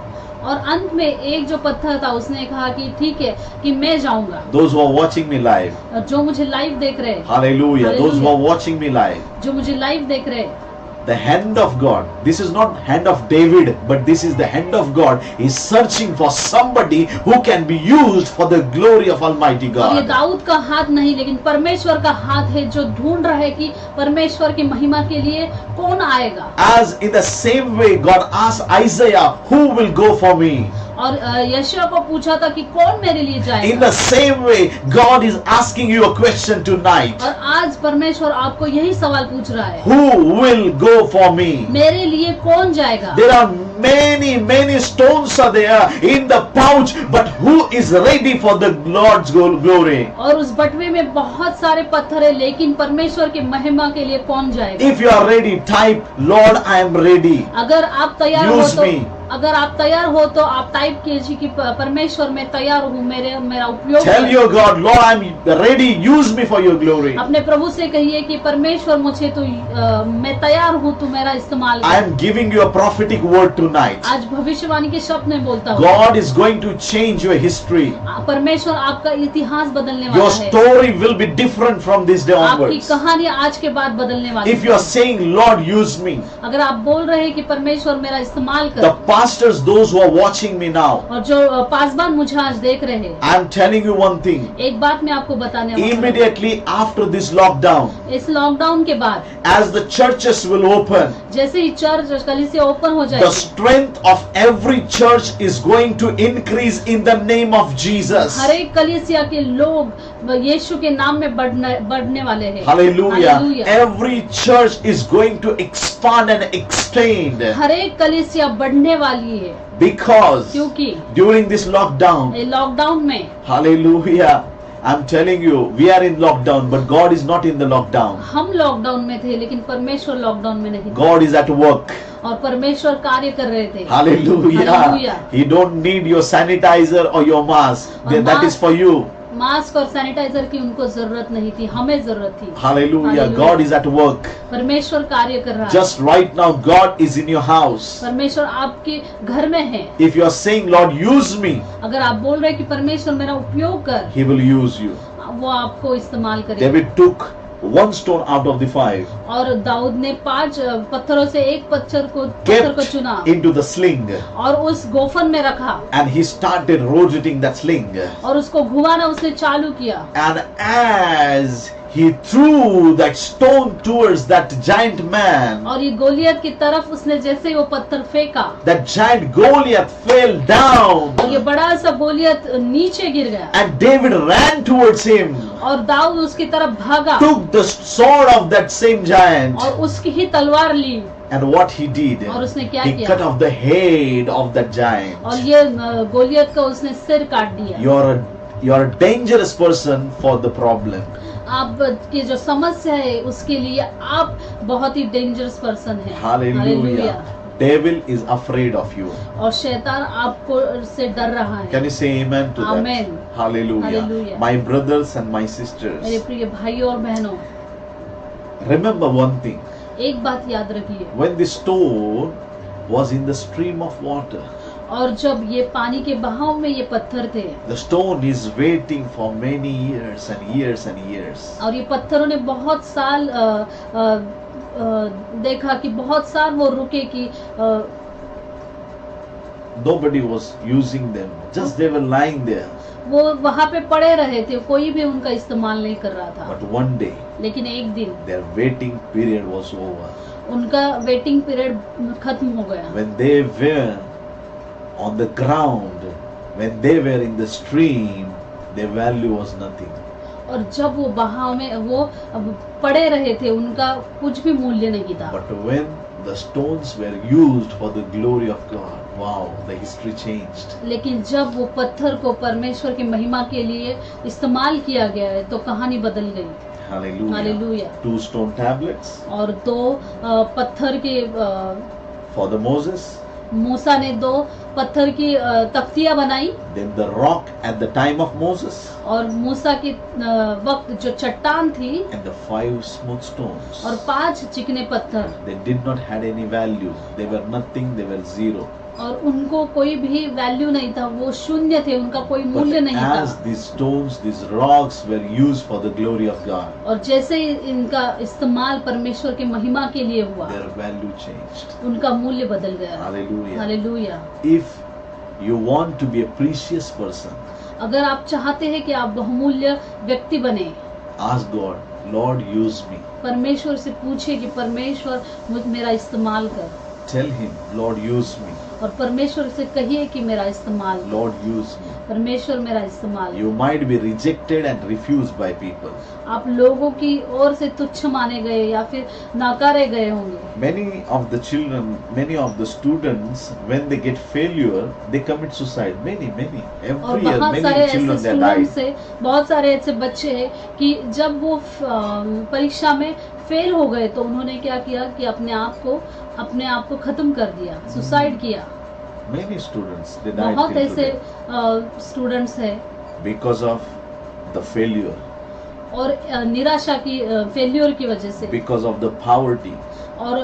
और अंत में एक जो पत्थर था उसने कहा कि ठीक है कि मैं जाऊंगा।
Those who are watching me live,
जो मुझे लाइव देख रहे हैं,
hallelujah. Those who are watching me live,
जो मुझे लाइव देख रहे हैं,
the hand of God. This is not hand of David, but this is the hand of God. He's searching for somebody who can be used for the glory of Almighty
और ये
God.
Dawood का हाथ नहीं लेकिन परमेश्वर का हाथ है जो ढूंढ रहा है कि परमेश्वर की महिमा के लिए कौन आएगा।
As in the same way, God asked Isaiah, "Who will go for me?"
और यशायाह को पूछा था कि कौन मेरे लिए
In
जाएगा।
the same way, God is asking you a question tonight.
और आज परमेश्वर आपको यही सवाल पूछ रहा है,
Who will go for me?
मेरे लिए कौन जाएगा।
There are many stones are there in the pouch, but who is ready for the Lord's glory?
और उस बटवे में बहुत सारे पत्थर है लेकिन परमेश्वर की महिमा के लिए कौन जाएगा।
If you are ready, type, "Lord, I am ready.
अगर आप तैयार हो
Use
तो
me."
अगर आप तैयार हो तो आप टाइप कीजिए कि परमेश्वर मैं तैयार हूँ, मेरा उपयोग
Tell
कर।
your God, "Lord, I am ready. Use me for your glory."
अपने प्रभु से कहिए कि परमेश्वर मुझे तो मैं तैयार हूँ, तू मेरा इस्तेमाल
I
कर।
am giving you a prophetic word tonight.
आज भविष्यवाणी के शब्द में बोलता हूँ।
God is going to change your history.
परमेश्वर आपका इतिहास बदलने
Your
वाला है।
story will be different from this day
आपकी
onwards.
कहानी आज के बाद बदलने वाली
If you
है।
are saying, "Lord, use me,"
अगर आप बोल रहे हैं कि परमेश्वर मेरा इस्तेमाल
the
कर,
pastors, those who are watching me now,
और जो पासबान मुझे आज देख रहे हैं,
I am telling you one thing.
एक बात मैं आपको बताने वाला हूँ।
Immediately after this lockdown,
इस लॉकडाउन के बाद
as the churches will open,
जैसे ही चर्च कलीसिया ओपन हो
the
जाएगी,
strength of every church is going to increase in the name of Jesus.
हर एक कलीसिया के लोग यीशु के नाम में बढ़ने वाले हैं।
Hallelujah.
Hallelujah.
Every church is going to expand and extend
हर एक कलीसिया बढ़ने वाली है
because
क्योंकि
during this lockdown,
लॉकडाउन में,
hallelujah, I'm telling you, we are in lockdown, but God is not in the lockdown.
हम लॉकडाउन में थे लेकिन परमेश्वर लॉकडाउन में नहीं थे।
God is at work.
और परमेश्वर कार्य कर रहे थे।
Hallelujah.
Hallelujah.
He don't need your sanitizer or your mask.
और
That is for you.
Mask और सैनिटाइजर की उनको जरूरत नहीं थी, हमें जरूरत थी।
Hallelujah.
Hallelujah.
God is at work.
परमेश्वर कार्य कर रहा है।
Just right now, God is in your house.
परमेश्वर आपके घर में है।
If you are saying, "Lord, use me,"
अगर आप बोल रहे हैं कि परमेश्वर मेरा उपयोग कर,
He will use you.
वो आपको इस्तेमाल करेगा।
David took one stone out of the 5,
और दाऊद ने 5 पत्थरों से एक पत्थर को चुना
kept into the sling,
और उस गोफन में रखा
and he started rotating that sling.
और उसको घुमाना उसने चालू किया।
And as he threw that stone towards that giant man,
और ये गोलियत की तरफ उसने जैसे ही वो पत्थर फेंका,
that giant Goliath fell down,
और ये बड़ा सा गोलियत नीचे गिर गया
and David ran towards him,
और दाऊद उसकी तरफ भागा
took the sword of that same giant,
और उसकी ही तलवार ली।
and what he did,
और उसने क्या
he
किया?
cut off the head of that
और
giant.
ये गोलियत का उसने सिर काट दिया।
You're a dangerous person for the problem.
आपकी जो समस्या है उसके लिए आप बहुत ही डेंजरस पर्सन है।
Hallelujah. Devil is afraid of you.
और शैतान आपको से डर रहा है।
Can you say amen to that?
Amen.
Hallelujah.
Hallelujah.
My brothers and my
मेरे
sisters,
प्रिय भाइयों और बहनों,
remember one thing.
एक बात याद रखिए,
When the stone was in the stream of water,
और जब ये पानी के बहाव में ये पत्थर थे,
the stone is waiting for many years and years and years.
और ये पत्थरों ने बहुत साल देखा कि बहुत साल वो रुके कि
Nobody was using them. Just they were lying there.
वो वहाँ पे पड़े रहे थे, कोई भी उनका इस्तेमाल नहीं कर रहा था।
But one day,
लेकिन एक दिन
their waiting period was over.
उनका वेटिंग पीरियड खत्म हो गया।
When they were on the ground, when they were in the stream, their value was nothing.
और जब वो बहाव में वो पड़े रहे थे, उनका कुछ भी मूल्य नहीं था।
But when the stones were used for the glory of God. Wow, the history changed.
लेकिन जब वो पत्थर को परमेश्वर की महिमा के लिए इस्तेमाल किया गया है तो कहानी बदल गई।
Hallelujah.
हालेलुया।
2 stone tablets
और 2 पत्थर के
for the Moses.
मूसा ने 2 पत्थर की तख्तियां बनाई।
Then the rock at the time of Moses
और मूसा के वक्त जो चट्टान थी
and the 5 smooth stones.
और 5 चिकने पत्थर,
They did not had any value. They were nothing. They were zero.
और उनको कोई भी वैल्यू नहीं था, वो शून्य थे, उनका कोई मूल्य
But
नहीं
as
था।
these stones, these rocks were used for the glory of God,
और जैसे ही इनका इस्तेमाल परमेश्वर की महिमा के लिए हुआ,
their value changed.
उनका मूल्य बदल गया।
Hallelujah.
Hallelujah.
If you want to be a precious person,
अगर आप चाहते हैं कि आप बहुमूल्य व्यक्ति बने,
ask God, Lord, use me.
परमेश्वर से पूछे कि परमेश्वर मेरा इस्तेमाल कर,
Tell Him, Lord, use me.
और परमेश्वर से कहिए कि मेरा इस्तेमाल कर।
Lord, use me.
परमेश्वर मेरा इस्तेमाल कर।
You might be rejected and refused by people.
आप लोगों की ओर से तुच्छ माने गए या फिर नकारे गए होंगे।
Many of the children, many of the students, when they get failure, they commit suicide. Many.
और
Every year,
बहुत सारे
many
ऐसे
children they
स्टूडेंट्स
die.
है, बहुत सारे ऐसे बच्चे हैं कि जब वो परीक्षा में फेल हो गए तो उन्होंने क्या किया कि अपने आप को खत्म कर दिया, सुसाइड किया।
Many students they died
बहुत
till
ऐसे
today
स्टूडेंट्स हैं
because of the failure,
और निराशा की फेल्योर की वजह से,
because of the poverty,
और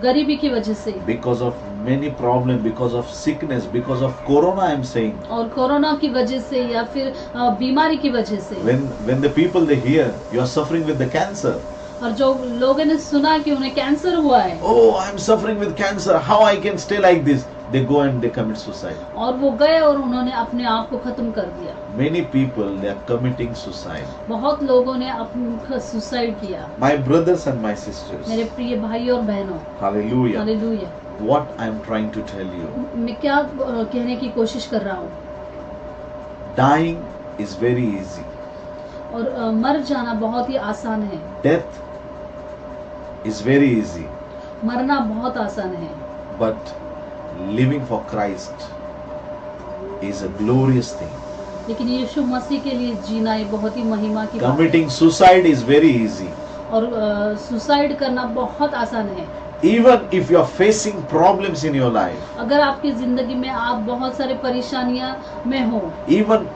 गरीबी की वजह से,
because of many problems, because of sickness, because of corona. I am saying,
और कोरोना की वजह से या फिर बीमारी की वजह से।
when the people they hear you are suffering with the cancer,
और जो लोगों ने सुना कि उन्हें कैंसर हुआ है,
oh, I am suffering with cancer, how I can stay like this? They go and they commit suicide.
और वो गए और उन्होंने अपने आप को खत्म कर दिया।
Many people they are committing suicide.
बहुत लोगों ने अपना सुसाइड किया।
My brothers and my sisters,
मेरे प्रिय भाई और बहनों,
hallelujah.
Hallelujah.
What I am trying to tell you,
मैं क्या कहने की कोशिश कर रहा हूँ,
dying is very easy.
और मर जाना बहुत ही आसान है,
Death is very easy.
मरना बहुत आसान है,
But living for Christ is a glorious thing.
लेकिन यीशु मसीह के लिए जीना ये बहुत ही महिमा की बात है।
Committing suicide is very easy.
और सुसाइड करना बहुत आसान है।
Even if you are facing problems in your life,
अगर आपकी जिंदगी में आप बहुत सारे परेशानियां में हो,
even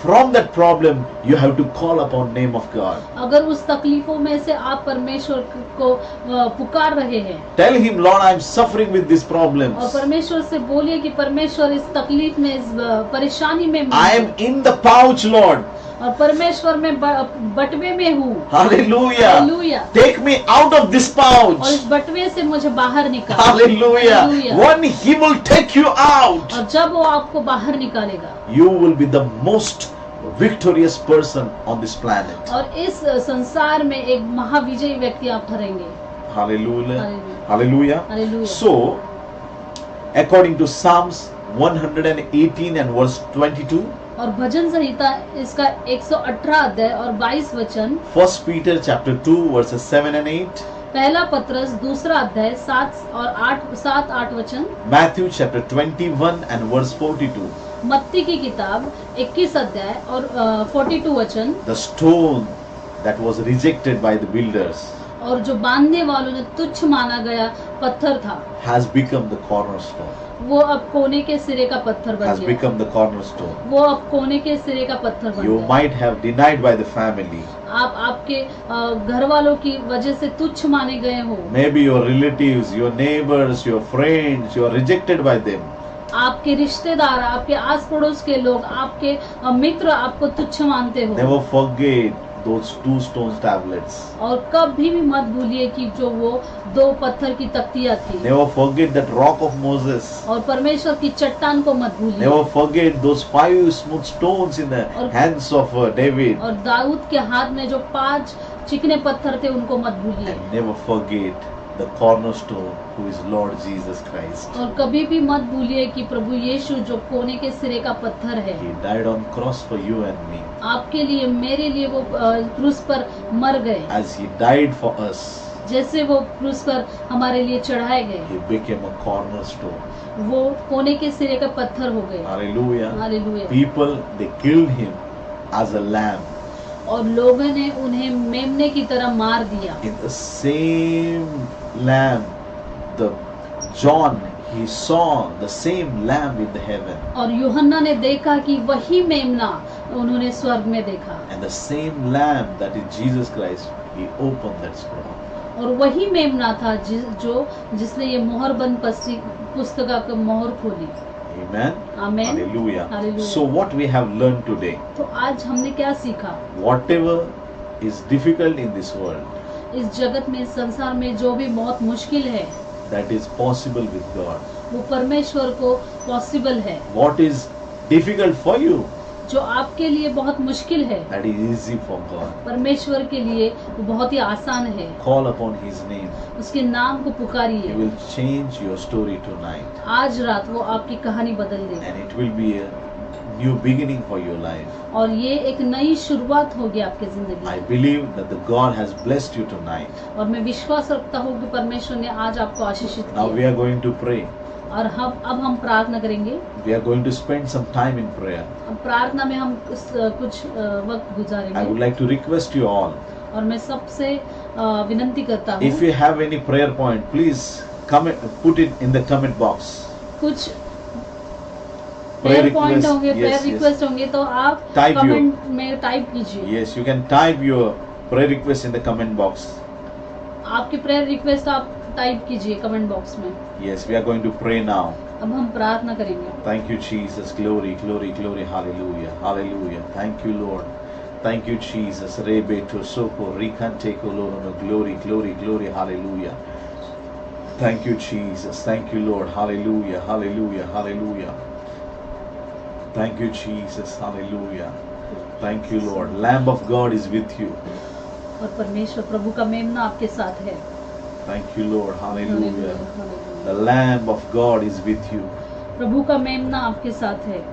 from that problem you have to call upon name of God.
अगर उस तकलीफों में से आप परमेश्वर को पुकार रहे हैं,
Tell Him, Lord, I am suffering with these
और
problems.
परमेश्वर से बोलिए कि परमेश्वर इस तकलीफ में, इस परेशानी में मैं
I am
हूँ,
in the pouch, Lord.
और परमेश्वर में बटवे में हूँ।
Hallelujah.
Hallelujah.
Take me out of this
और
pouch.
इस बटवे से मुझे बाहर निकाल।
Hallelujah.
Hallelujah.
When He will take you out,
और जब वो आपको बाहर निकालेगा,
you will be the most victorious person on this planet.
और इस संसार में एक महाविजयी व्यक्ति आप ठहरेंगे।
Hallelujah.
Hallelujah.
Hallelujah.
Hallelujah.
So, according to Psalms 118 and verse 22,
और भजन संहिता इसका 118 अध्याय और 22 वचन,
1 Peter chapter 2 verses 7 and 8,
पहला पत्रस दूसरा अध्याय 7-8 वचन,
Matthew chapter 21 and verse 42,
मत्ती की किताब 21 अध्याय और 42 वचन,
the stone that was rejected by the builders
और जो बांधने वालों ने तुच्छ माना गया पत्थर था,
has become the cornerstone.
वो अब कोने के सिरे का पत्थर बन
Has
गया।
become the cornerstone.
वो अब कोने के सिरे का पत्थर बन
You
गया।
might have denied by the family.
आप आपके घर वालों की वजह से तुच्छ माने गए हो,
Maybe your relatives, your neighbors, your friends, you are rejected by them.
आपके रिश्तेदार, आपके आस पड़ोस के लोग, आपके मित्र आपको तुच्छ मानते हो।
Never forget those 2 stone tablets.
और कभी भी मत भूलिए कि जो वो 2 पत्थर की तख्तियां थी,
Never forget that rock of Moses.
और परमेश्वर की चट्टान को मत भूलिए,
Never forget those 5 smooth stones in the hands of David.
और दाऊद के हाथ में जो 5 चिकने पत्थर थे उनको मत भूलिए,
And never forget the cornerstone who is Lord Jesus Christ.
और कभी भी मत भूलिए कि प्रभु यीशु जो कोने के सिरे का पत्थर है,
He died on cross for you and me.
आपके लिए, मेरे लिए वो क्रूस पर मर गए।
As He died for us,
जैसे वो क्रूस पर हमारे लिए चढ़ाए गए,
he became a cornerstone.
वो कोने के सिरे का पत्थर हो गए।
Hallelujah.
Hallelujah.
People, they killed him as a lamb.
और लोगों ने उन्हें मेमने की तरह मार दिया।
In the same lamb, the John, he saw the same lamb in the heaven.
और यूहन्ना ने देखा कि वही मेमना उन्होंने स्वर्ग में देखा,
And the same lamb that is Jesus Christ, he opened that scroll.
और वही मेमना था जिसने ये मोहर बंद पुस्तका का मोहर खोली।
Amen.
Amen.
Hallelujah.
Hallelujah.
So what we have learned today,
तो आज हमने क्या सीखा?
whatever is difficult in this world,
इस जगत में, संसार में जो भी बहुत मुश्किल है,
that is possible with God.
वो परमेश्वर को पॉसिबल है।
What is difficult for you,
जो आपके लिए बहुत मुश्किल है,
that is easy for God.
परमेश्वर के लिए वो बहुत ही आसान है।
Call upon His name.
उसके नाम को
He
पुकारिए,
will change your story tonight,
आज रात वो आपकी कहानी बदल देगा,
and it will be a new beginning for your life.
और ये एक नई शुरुआत होगी आपकी जिंदगी
I
में।
believe that the God has blessed you tonight.
और मैं विश्वास रखता हूँ कि परमेश्वर ने आज आपको आशीषित
Now we
किया।
are going to pray.
और अब हम प्रार्थना करेंगे।
We are going to spend some time in prayer.
अब प्रार्थना में हम कुछ वक्त
I
गुजारेंगे,
would like to request you all,
और मैं सबसे विनंती करता
if
हूँ,
you have any prayer point, please comment, put it in the comment box.
कुछ
Prayer
प्रेयर पॉइंट
request,
होंगे,
yes,
प्रेयर
yes.
रिक्वेस्ट होंगे, तो आप
Type your-
कमेंट में टाइप कीजिए।
Yes, you can type your prayer request in the comment box.
आपकी prayer request आप type कीजिए कमेंट बॉक्स में।
Yes, we are going to pray now.
अब हम प्रार्थना करेंगे।
Thank you, Jesus. Glory, glory, glory. Hallelujah. Hallelujah. Thank you, Lord. Thank you, Jesus. Rebe to soko rikante koloro. Glory, glory, glory. Hallelujah. Thank you, Jesus. Thank you, Lord. Hallelujah. Hallelujah. Hallelujah. Thank you, Jesus. Hallelujah. Thank you, Lord. Lamb of God is with you.
और परमेश्वर प्रभु का मेमना आपके साथ है।
Thank you, Lord. Hallelujah.
Hallelujah.
The Lamb of God is with you.
प्रभु का मेमना आपके साथ है।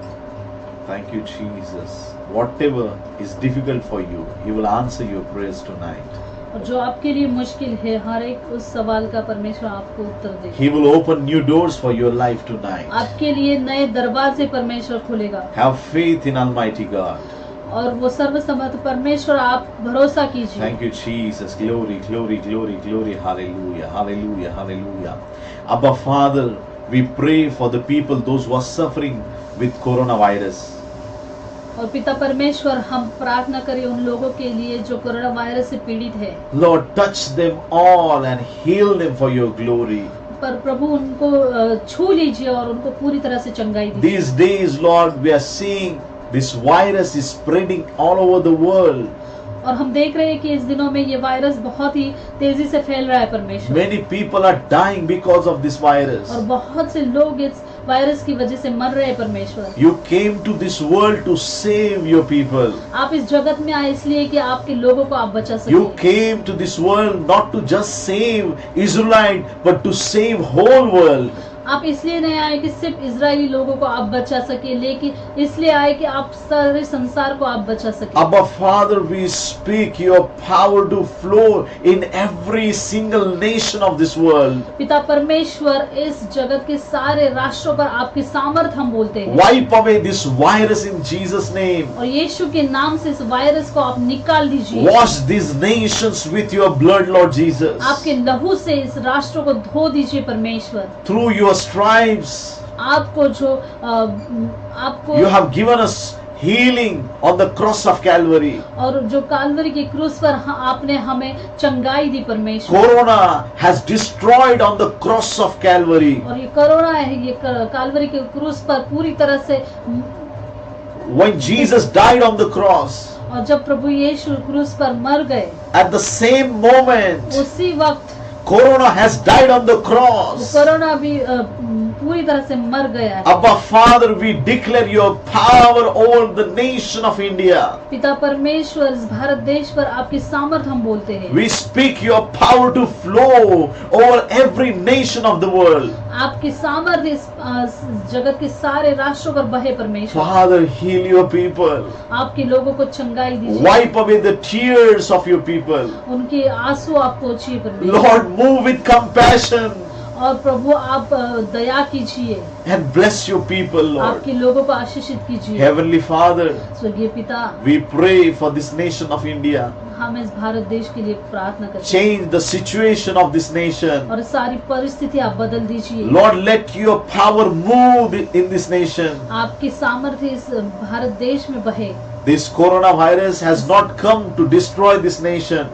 Thank you, Jesus. Whatever is difficult for you, He will answer your prayers tonight.
और जो आपके लिए मुश्किल है, हर एक उस सवाल का परमेश्वर आपको उत्तर देगा।
He will open new doors for your life tonight.
आपके लिए नए दरवाजे परमेश्वर खोलेगा।
Have faith in Almighty God.
और वो सर्वसमर्थ परमेश्वर, आप भरोसा कीजिए।
Thank you, Jesus. Glory, glory, glory, glory. Hallelujah, hallelujah, hallelujah. Abba Father, we pray for the people, those who are suffering with coronavirus.
और पिता परमेश्वर, हम प्रार्थना करें उन लोगों के लिए जो कोरोना वायरस से पीड़ित है।
Lord, touch them all and heal them for your glory.
पर प्रभु उनको छू लीजिए और उनको पूरी तरह से चंगाई दीजिए।
These days, Lord, we are seeing this virus is spreading all over the world.
और हम देख रहे हैं कि इस दिनों में ये वायरस बहुत ही तेजी से फैल रहा है परमेश्वर।
Many people are dying because of this virus.
और बहुत से लोग इस वायरस की वजह से मर रहे हैं परमेश्वर।
You came to this world to save your people.
आप इस जगत में आए इसलिए कि आपके लोगों को आप बचा
You
सके।
came to this world not to just save Israelite, but to save whole world.
आप इसलिए नहीं आए कि सिर्फ इजरायली लोगों को आप बचा सके, लेकिन इसलिए आए कि आप सारे संसार को आप बचा सके।
Abba Father, we speak your power to flow in every single nation of this world.
पिता परमेश्वर, इस जगत के सारे राष्ट्रों पर आपकी सामर्थ हम बोलते हैं।
Wipe away this virus in Jesus' name.
और यीशु के नाम से इस वायरस को आप निकाल दीजिए।
Wash these nations with your blood, Lord Jesus.
आपके लहू से इस राष्ट्र को धो दीजिए परमेश्वर।
Through your stripes,
आपको जो आपको
you have given us healing on the cross of Calvary.
और जो कालवरी की क्रूस पर आपने हमें चंगाई दी परमेश्वर।
Corona has destroyed on the cross of Calvary.
और ये कोरोना है, ये कालवरी के क्रूस पर पूरी तरह से।
When Jesus died on the cross,
और जब प्रभु यीशु क्रूस पर मर गए,
at the same moment,
उसी वक्त
Corona has died on the
वो
cross.
कोरोना भी पूरी तरह से मर गया है।
Abba Father, we declare your power over the nation of India.
पिता परमेश्वर, इस भारत देश पर आपकी सामर्थ्य हम बोलते हैं।
We speak your power to flow over every nation of the world.
आपकी सामर्थ्य इस जगत के सारे राष्ट्रों पर बहे परमेश्वर।
Father, heal your people.
आपके लोगों को चंगाई दीजिए।
Wipe away the tears of your people.
उनके आंसू आप पोंछिए परमेश्वर।
Lord, move with compassion
और प्रभु आप दया कीजिए।
and bless your people, Lord.
आपके लोगों को आशीषित कीजिए।
Heavenly Father,
स्वर्गीय पिता,
we pray for this nation of India.
हम इस भारत देश के लिए प्रार्थना करते हैं
Change the situation of this nation.
और सारी परिस्थिति आप बदल दीजिए।
Lord, let your power move in this nation.
आपकी सामर्थ्य इस भारत देश में बहे।
This coronavirus has not come to destroy this nation.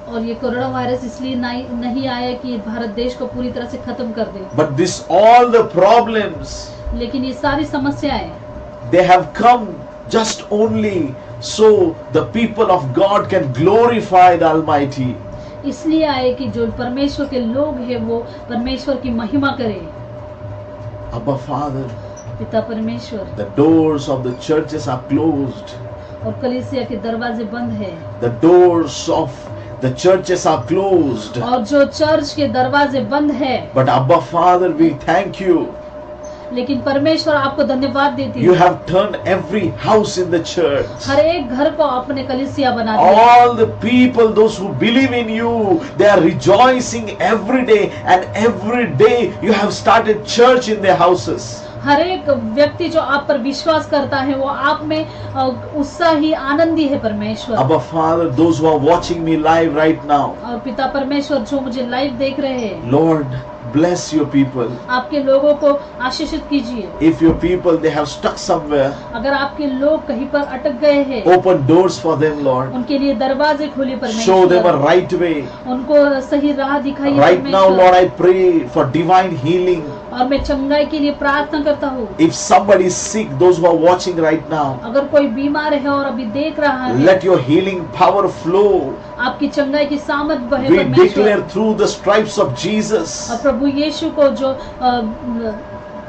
और ये कोरोना वायरस इसलिए नहीं आया कि भारत देश को पूरी तरह से खत्म कर दे,
But this all the problems,
लेकिन ये सारी समस्याएं
they have come just only so the people of God can glorify the Almighty.
इसलिए आए कि जो परमेश्वर के लोग हैं वो परमेश्वर की महिमा करें।
Abba Father,
पिता परमेश्वर,
the doors of the churches are closed.
और कलीसिया के दरवाजे बंद है,
The doors of the churches are closed.
और जो चर्च के दरवाजे बंद है,
But Abba Father, we thank you.
लेकिन परमेश्वर आपको धन्यवाद देती
You
है।
have turned every house in the church.
हर एक घर को अपने कलीसिया बना दिया।
All the people, those who believe in you, they are rejoicing every day, and every day you have started church in their houses.
हर एक व्यक्ति जो आप पर विश्वास करता है वो आप में उत्साही आनंदी है परमेश्वर।
Abba Father, those who are watching me live right now,
और पिता परमेश्वर जो मुझे लाइव देख रहे हैं,
Lord, bless your people.
आपके लोगों को आशीषित कीजिए।
If your people, they have stuck somewhere,
अगर आपके लोग कहीं पर अटक गए हैं,
open doors for them, Lord.
उनके लिए दरवाजे खोलिए
Show them a
परमेश्वर।
right way.
उनको सही राह दिखाइए
Right now,
परमेश्वर।
Lord, I pray for divine healing.
और मैं चंगाई के लिए प्रार्थना करता हूँ।
If somebody is sick, those who are watching right now,
अगर कोई बीमार है और अभी देख रहा है,
let your healing power flow.
आपकी चंगाई की सामर्थ बहे
We
परमेश्वर।
declare through the stripes of Jesus,
और प्रभु यीशु को जो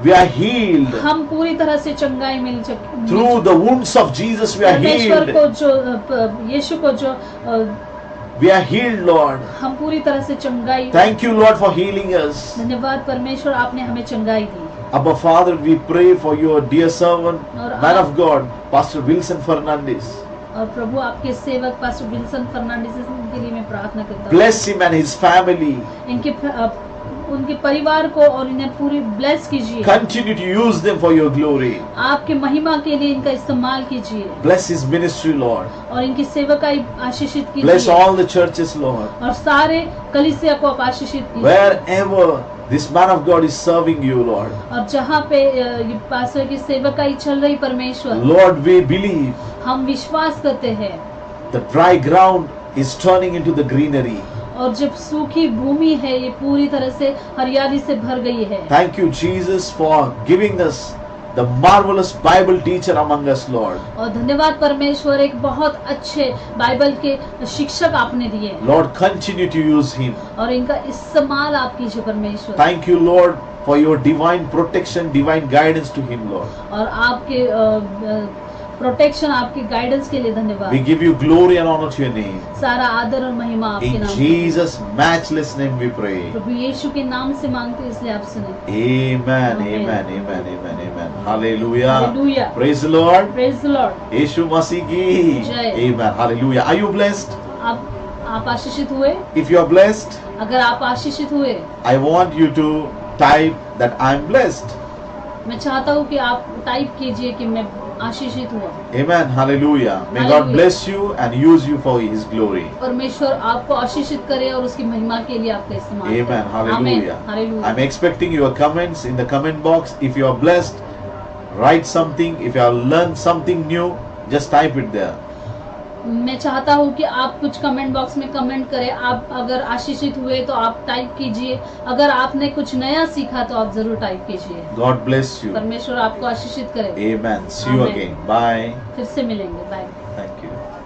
we are healed.
हम पूरी तरह से चंगाई
Through the wounds of Jesus, we are
परमेश्वर
healed.
को जो यीशु को जो
We are healed, Lord.
हम पूरी तरह से चंगाई।
Thank you, Lord, for healing us.
धन्यवाद परमेश्वर, आपने हमें चंगाई दी।
Abba Father, we pray for your dear servant,
और
man of God, Pastor Wilson Fernandez.
और प्रभु आपके सेवक पास्टर विल्सन फर्नांडिस के लिए मैं प्रार्थना करता हूँ।
Bless him and his family.
उनके परिवार को और इन्हें पूरी ब्लेस कीजिए।
Continue to use them for your glory.
आपके महिमा के लिए इनका इस्तेमाल कीजिए
Bless his ministry, Lord.
और इनकी सेवकाई आशीषित
Bless
कीजिए
all the churches, Lord.
और सारे कलीसिया को आप आशीषित कीजिए।
Wherever this man of God is serving you, Lord.
और जहाँ पे ये पास्टर की सेवकाई चल रही परमेश्वर,
Lord, we believe
हम विश्वास करते हैं
the dry ground is turning into the greenery.
और जब सूखी भूमि है ये पूरी तरह से हरियाली से भर गई है।
Thank you, Jesus, for giving us the marvelous Bible teacher among us, Lord.
और धन्यवाद परमेश्वर, एक बहुत अच्छे बाइबल के शिक्षक आपने दिए।
Lord, continue to use him.
और इनका इस्तेमाल आप कीजिए परमेश्वर।
Thank you, Lord, for your divine protection, divine guidance to him, Lord.
और आपके प्रोटेक्शन, आपकी गाइडेंस के लिए धन्यवाद।
We give you glory and honor to your name.
सारा आदर और महिमा आपके
In
नाम पे।
Jesus' matchless name we pray.
प्रभु यीशु के नाम से मांगते हैं, इसलिए आप सुने।
Amen,
Amen.
amen, amen, amen, amen. Hallelujah.
Hallelujah.
Praise the Lord.
Praise the Lord.
यीशु मसीह की
जय।
Amen. Hallelujah. Are you blessed?
आप आशीषित हुए?
If you are blessed,
अगर आप आशीषित हुए,
I want you to type that I am blessed.
मैं चाहता हूँ कि आप टाइप कीजिए कि मैं आशीषित हुआ।
Amen. Hallelujah. May God
Hallelujah.
bless you and use you for His glory.
परमेश्वर आपको आशीषित करे और उसकी महिमा के लिए आपका इस्तेमाल करे।
Amen. Hallelujah.
Amen. Hallelujah.
I'm expecting your comments in the comment box. If you are blessed, write something. If you have learned something new, just type it there.
मैं चाहता हूँ कि आप कुछ कमेंट बॉक्स में कमेंट करें। आप अगर आशीषित हुए तो आप टाइप कीजिए, अगर आपने कुछ नया सीखा तो आप जरूर टाइप कीजिए।
God bless you.
परमेश्वर आपको आशीषित करे।
Amen. See you
Amen.
again. Bye.
फिर से मिलेंगे। बाय।
Thank you.